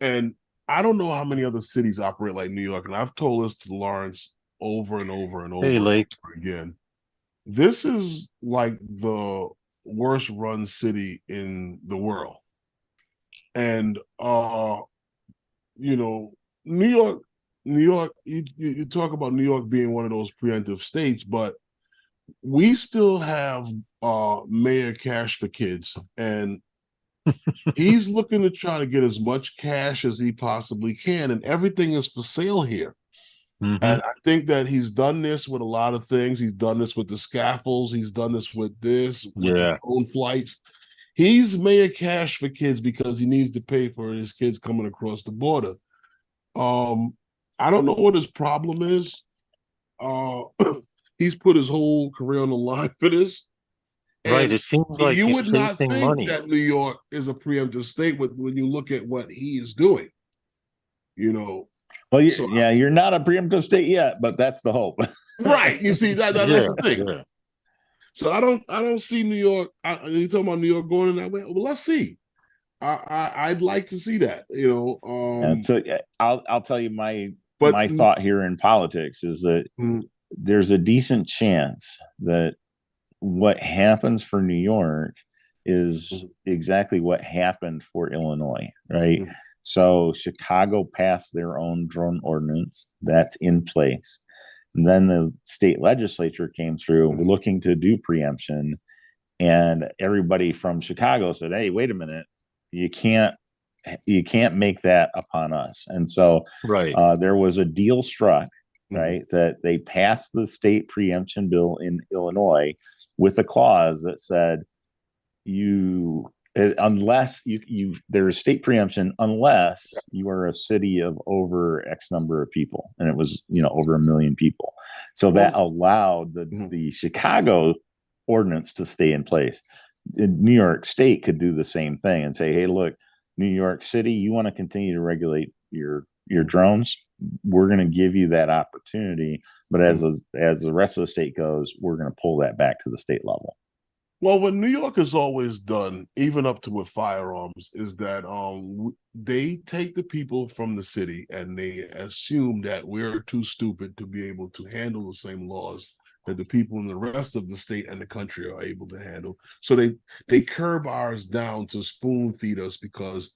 And I don't know how many other cities operate like New York. And I've told this to Lawrence over and over and Hey, over and Lake. over again. This is like the worst run city in the world. And you know, New York, New York, you talk about New York being one of those preemptive states, but we still have Mayor Cash for Kids, and he's looking to try to get as much cash as he possibly can, and everything is for sale here. Hmm. And I think that he's done this with a lot of things. He's done this with the scaffolds. He's done this with the Yeah. drone flights. He's made cash for kids because he needs to pay for his kids coming across the border. Um, I don't know what his problem is. Uh, he's put his whole career on the line for this. Right. And It seems like you he's would not chasing think money. that New York is a preemptive state when you look at what he is doing, you know. Well, So you're not a preemptive state yet, but that's the hope. right, you see that's Yeah. the thing. Yeah. So I don't see New York. You talking about New York going in that way? Well, let's see. I'd like to see that, you know. And so I'll tell you my But thought here in politics is that mm, there's a decent chance that what happens for New York is mm, exactly what happened for Illinois, right? mm, So Chicago passed their own drone ordinance that's in place. And then the state legislature came through mm, looking to do preemption, and everybody from Chicago said, "Hey, wait a minute, you can't make that upon us." And so Right. there was a deal struck, mm, right, that they passed the state preemption bill in Illinois with a clause that said you unless there is state preemption unless you are a city of over X number of people, and it was over 1 million people. So that well, allowed mm, the Chicago ordinance to stay in place. New York State could do the same thing and say, hey, look, New York City, you want to continue to regulate your mm, drones, we're going to give you that opportunity, but as mm. the rest of the state goes, we're going to pull that back to the state level. Well, what New York has always done, even up to with firearms, is that they take the people from the city and they assume that we're too stupid to be able to handle the same laws that the people in the rest of the state and the country are able to handle. So they curb ours down to spoon feed us because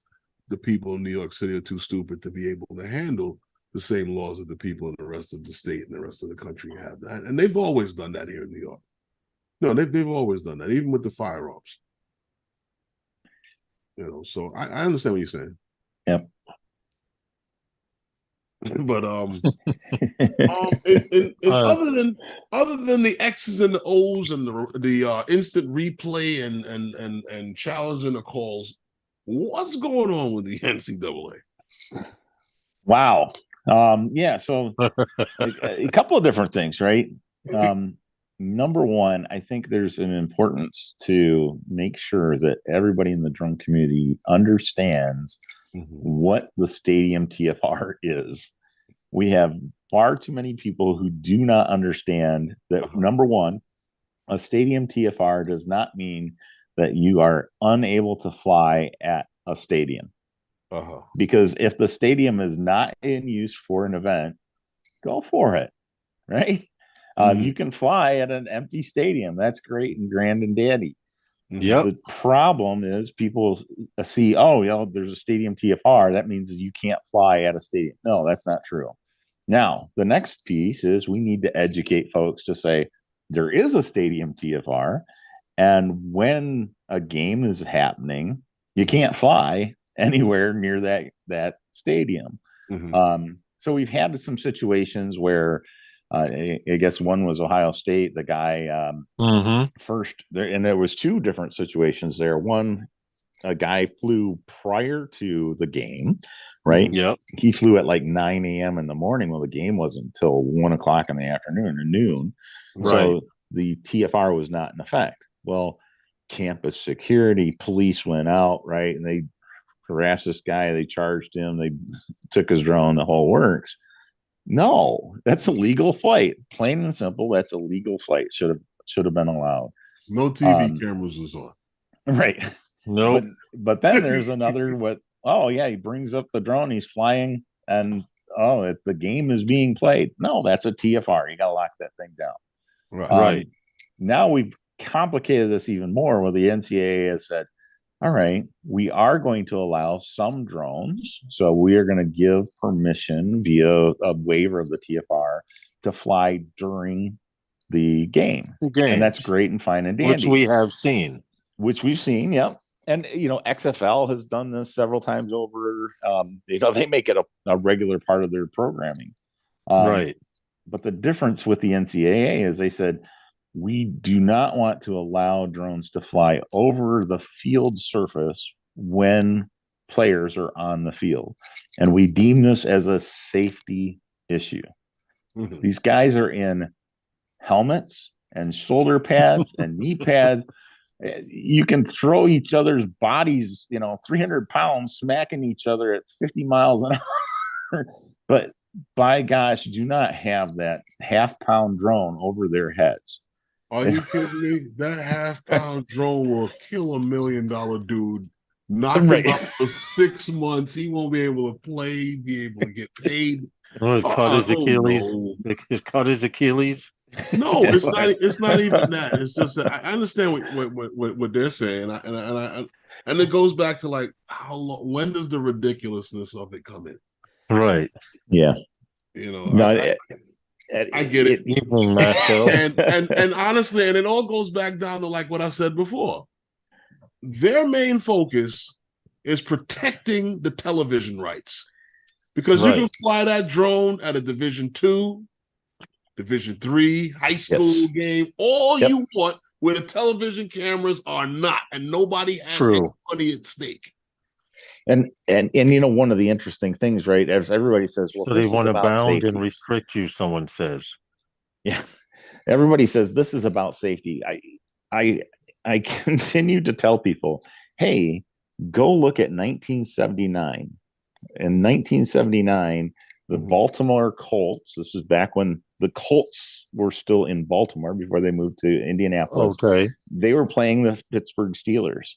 the people in New York City are too stupid to be able to handle the same laws that the people in the rest of the state and the rest of the country have. And they've always done that here in New York. No, they've always done that, even with the firearms. So I understand what you're saying. Yep. But and other than the X's and the O's and the instant replay and challenging the calls, what's going on with the NCAA? Wow. Yeah. So a couple of different things, right? Number one, I think there's an importance to make sure that everybody in the drone community understands what the stadium TFR is. We have far too many people who do not understand that, number one, a stadium TFR does not mean that you are unable to fly at a stadium. Because if the stadium is not in use for an event, go for it, right? You can fly at an empty stadium. That's great and grand and dandy. Yep. The problem is people see, there's a stadium TFR. That means you can't fly at a stadium. No, that's not true. Now, the next piece is we need to educate folks to say there is a stadium TFR. And when a game is happening, you can't fly anywhere near that stadium. So we've had some situations where I guess one was Ohio State. The guy first there, and there was two different situations there. One, a guy flew prior to the game, right? Yep. He flew at like 9 a.m. in the morning. Well, the game wasn't until 1 o'clock in the afternoon or noon. Right. So the TFR was not in effect. Well, campus security, police went out, right? And they harassed this guy. They charged him. They took his drone, the whole works. No, that's a legal flight. Plain and simple, that's a legal flight. Should have been allowed. No TV cameras was on. Right. Nope. But then there's another he brings up the drone, he's flying, and the game is being played. No, that's a TFR. You gotta lock that thing down. Right. Now we've complicated this even more where the NCAA has said, all right, we are going to allow some drones. So we are going to give permission via a waiver of the TFR to fly during the game. And that's great and fine and dandy. Which we have seen. Which we've seen, yeah. And, XFL has done this several times over. They make it a regular part of their programming. Right. But the difference with the NCAA is they said, we do not want to allow drones to fly over the field surface when players are on the field. And we deem this as a safety issue. These guys are in helmets and shoulder pads and knee pads. You can throw each other's bodies, 300 pounds smacking each other at 50 miles an hour. But by gosh, do not have that half-pound drone over their heads. Are you kidding me? That half-pound drone will kill $1 million dude, knock him out for 6 months. He won't be able to play, be able to get paid. Cut his Achilles. Cut his Achilles. No, it's not. It's not even that. It's just that I understand what they're saying, and it goes back to like how long. When does the ridiculousness of it come in? Right. Yeah. I get it. Evening, Marcel. and honestly, and it all goes back down to like what I said before. Their main focus is protecting the television rights, because you can fly that drone at a Division II, Division III, high school game, all you want, where the television cameras are not, and nobody has any money at stake. And one of the interesting things, right, as everybody says, well, so they want to bound and restrict you, someone says. Yeah. Everybody says this is about safety. I continue to tell people, hey, go look at 1979. In 1979, the Baltimore Colts, this is back when the Colts were still in Baltimore before they moved to Indianapolis. Okay. They were playing the Pittsburgh Steelers,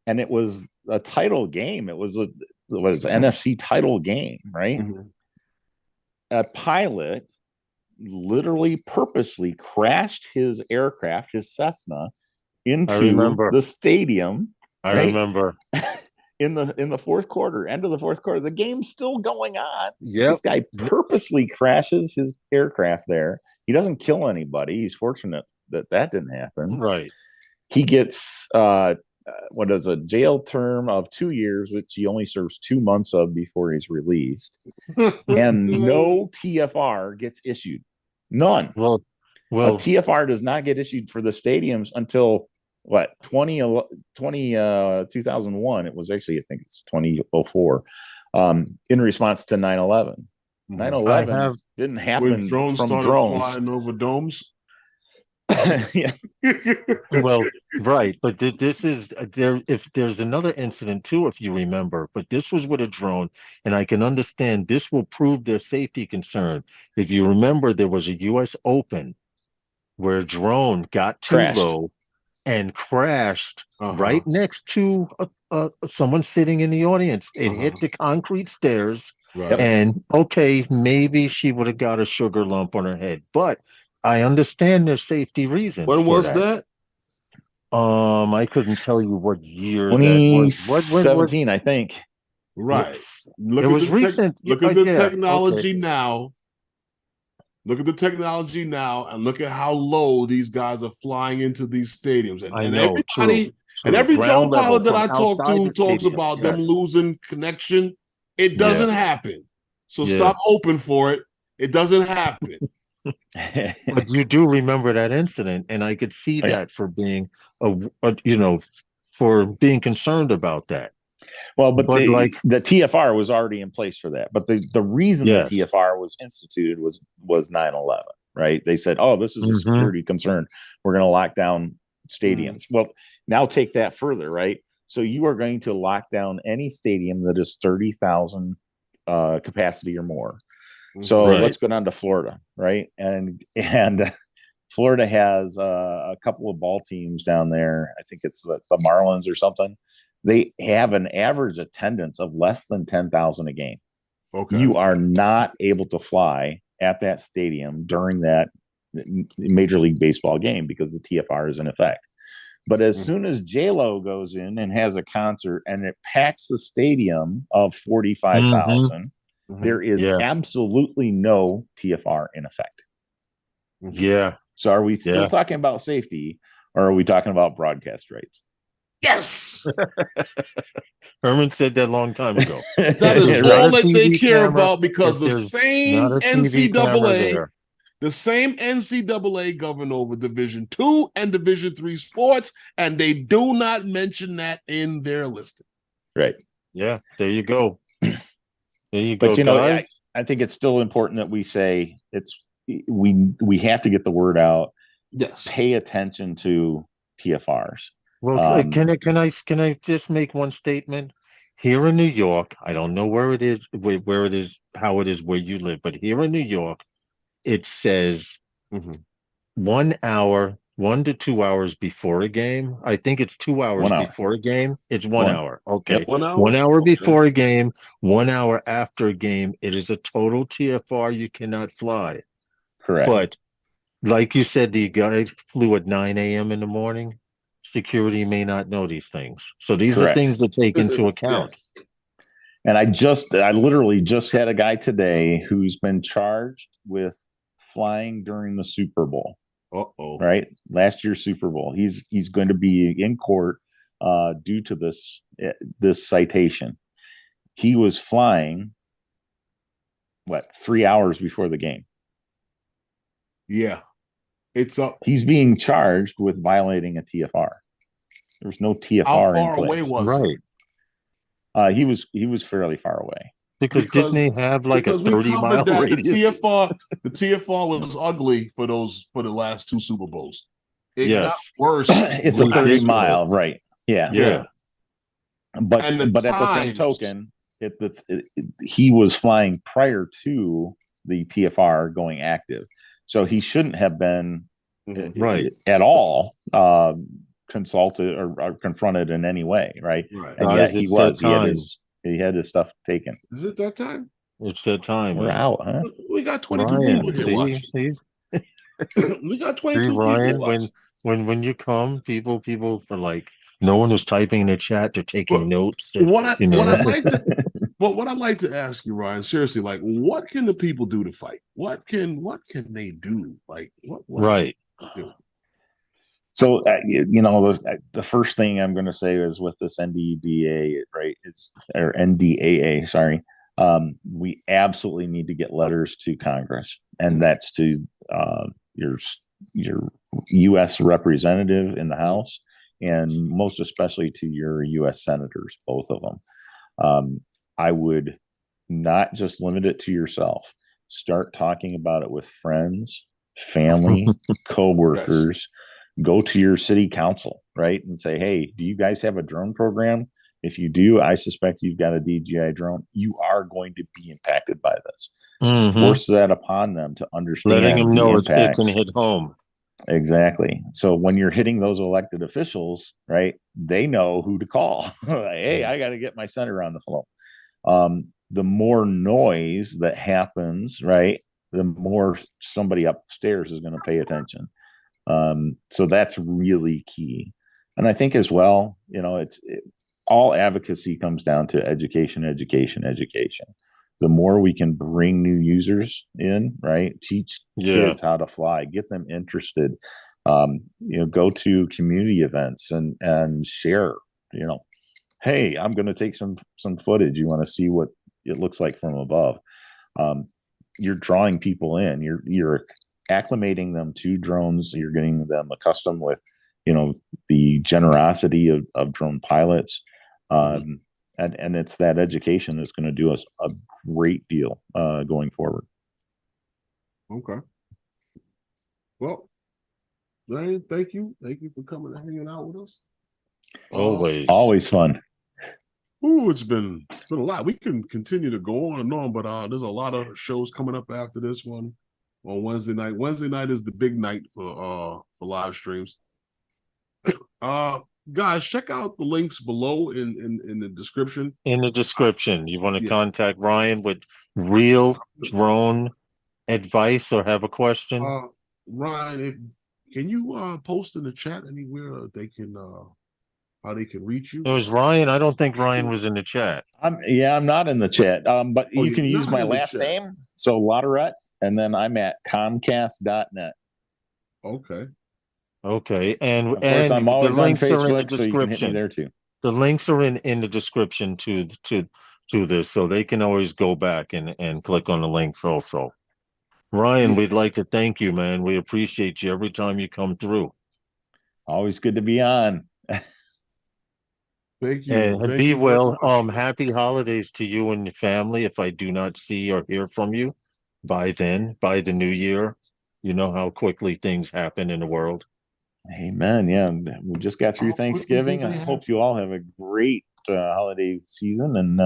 and it was a title game. It was an NFC title game, right? Mhm. A pilot literally purposely crashed his aircraft, his Cessna, into the stadium. I remember. In the fourth quarter, end of the fourth quarter, the game's still going on. Yep. This guy purposely crashes his aircraft there. He doesn't kill anybody. He's fortunate that didn't happen. Right. He gets what is a jail term of 2 years, which he only serves 2 months of before he's released, and no TFR gets issued. None. Well, a TFR does not get issued for the stadiums until what 2001. It was actually, I think it's 2004, in response to 9/11. 9/11 didn't happen when drones from started drones flying over domes. Yeah. Well, right, but this is there. If there's another incident too, if you remember, but this was with a drone, and I can understand this will prove their safety concern. If you remember, there was a U.S. Open where a drone got too low and crashed right next to someone sitting in the audience. It hit the concrete stairs, and okay, maybe she would have got a sugar lump on her head, but I understand their safety reasons. When was that? I couldn't tell you what year 2017, I think. Right. Yes. Look It at was the recent. look at the technology okay. now. Look at the technology now, and look at how low these guys are flying into these stadiums. And, I know, everybody, true. and every Ground drone pilot that level I from talk to outside the talks stadium, about them yes. losing connection. It doesn't happen. So stop hoping for it. It doesn't happen. But you do remember that incident, and I could see that for being for being concerned about that. Well, but the TFR was already in place for that. But the reason the TFR was instituted was 9/11, right? They said, "Oh, this is a security concern. We're going to lock down stadiums." Well, now take that further, right? So you are going to lock down any stadium that is 30,000 capacity or more. So let's go down to Florida, right? And Florida has a couple of ball teams down there. I think it's the Marlins or something. They have an average attendance of less than 10,000 a game. Okay. You are not able to fly at that stadium during that Major League Baseball game because the TFR is in effect. But as soon as J-Lo goes in and has a concert and it packs the stadium of 45,000, there is absolutely no TFR in effect. Yeah. So are we still talking about safety, or are we talking about broadcast rights? Yes. Herman said that a long time ago. That is all that they care about, because the same NCAA govern over Division II and Division III sports, and they do not mention that in their listing. Right. Yeah. There you go. There you go. But guys. I think it's still important that we say we have to get the word out. Yes. Pay attention to TFRs. Well, can I just make one statement? Here in New York, I don't know where it is, how it is where you live, but here in New York, it says 1 hour, 1 to 2 hours before a game. I think it's 2 hours before a game. It's 1 hour. Okay. Yep, 1 hour. 1 hour before a game, 1 hour after a game. It is a total TFR. You cannot fly. Correct. But like you said, the guy flew at 9 a.m. in the morning. Security may not know these things. So these are things to take into account. Yes. And I literally just had a guy today who's been charged with flying during the Super Bowl. Right? Last year's Super Bowl. He's going to be in court due to this citation. He was flying 3 hours before the game. Yeah. It's up. He's being charged with violating a TFR. There's no TFR in place. How far away was he? He was fairly far away. Because didn't they have like a 30-mile radius? The TFR was ugly for the last 2 Super Bowls. It got worse. It's a 30-mile, right? Yeah. Yeah. But at the same token, he was flying prior to the TFR going active. So he shouldn't have been Right. at all consulted or confronted in any way, right? Right. And Guys, yet he it's that was. time. He had his stuff taken. Is it that time? It's that time, We're man. out, huh? We got 22 people Ryan, here see, watching. see, We got see, 22 people Ryan, watching. when you come, people are like, no one is typing in the chat, they're taking But notes, what I you what know. I'd like to what I'd like to ask you, Ryan, seriously, like what can the people do to fight? What can they do? Like what Right. do? So the first thing I'm going to say is with this NDDA, right? Is or NDAA, sorry. We absolutely need to get letters to Congress, and that's to your U.S. representative in the House, and most especially to your U.S. senators, both of them. I would not just limit it to yourself. Start talking about it with friends, family, coworkers. Yes. Go to your city council, right? And say, hey, do you guys have a drone program? If you do, I suspect you've got a DJI drone. You are going to be impacted by this. Force that upon them to understand. Letting them know it can hit home. Exactly. So when you're hitting those elected officials, right, they know who to call. Hey, I got to get my senator on the phone. The more noise that happens, right, the more somebody upstairs is going to pay attention. So that's really key. And I think as well, all advocacy comes down to education, education, education. The more we can bring new users in, right, teach kids how to fly, get them interested, go to community events and share, hey, I'm going to take some footage. You want to see what it looks like from above. You're drawing people in. You're acclimating them to drones. You're getting them accustomed with, the generosity of drone pilots. And it's that education that's going to do us a great deal going forward. Okay. Well, Ryan, thank you. Thank you for coming and hanging out with us. Always fun. Ooh, it's been a lot. We can continue to go on and on, but there's a lot of shows coming up after this one on Wednesday night. Wednesday night is the big night for live streams. Guys, check out the links below in the description. In the description, you want to contact Ryan with real drone advice or have a question? Ryan, can you post in the chat anywhere they can how they can reach you? It was Ryan. I don't think Ryan was in the chat. I'm not in the chat. But you can use my last name. So Latourette, and then I'm at Comcast.net. Okay. And of course I'm always on Facebook, so you can hit me there too. The links are in the description to this, so they can always go back and click on the links also. Ryan, we'd like to thank you, man. We appreciate you every time you come through. Always good to be on. Thank you. And be well. Happy holidays to you and your family. If I do not see or hear from you by then, by the new year, you know how quickly things happen in the world. Amen. Yeah, we just got through Thanksgiving. I hope you all have a great holiday season. And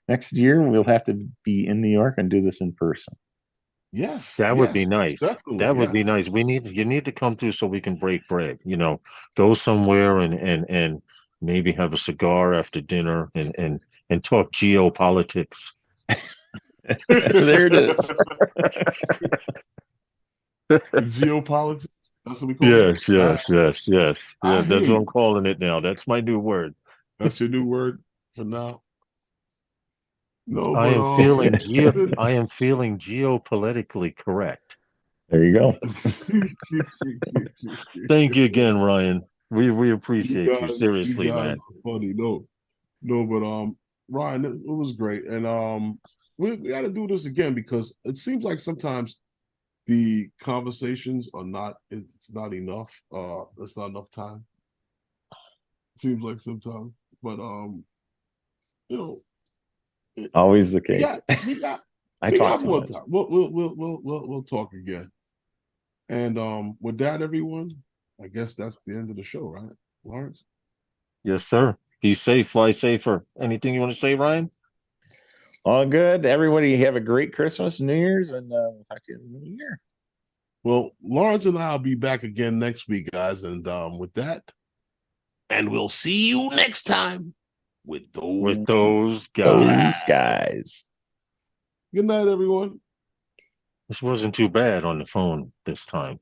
next year, we'll have to be in New York and do this in person. Yes, that would be nice. That would be nice. You need to come through so we can break bread. Go somewhere and maybe have a cigar after dinner and talk geopolitics. There it is. Geopolitics. That's what we call it. Yes. Yeah, that's what I'm calling it now. That's my new word. That's your new word for now. No, I am feeling geopolitically correct. There you go. Thank you again, Ryan. We appreciate you seriously, man. Funny, no, but Ryan, it was great, and we got to do this again because it seems like sometimes the conversations are not. It's not enough. It's not enough time. It seems like sometimes, but always the case. Yeah, we got. I talk too much. We'll talk again. And with that, everyone, I guess that's the end of the show, right, Lawrence? Yes, sir. Be safe, fly safer. Anything you want to say, Ryan? All good. Everybody have a great Christmas, New Year's, and we'll talk to you in the new year. Well, Lawrence and I will be back again next week, guys. And with that, and we'll see you next time with those guys. Guys. Good night, everyone. This wasn't too bad on the phone this time.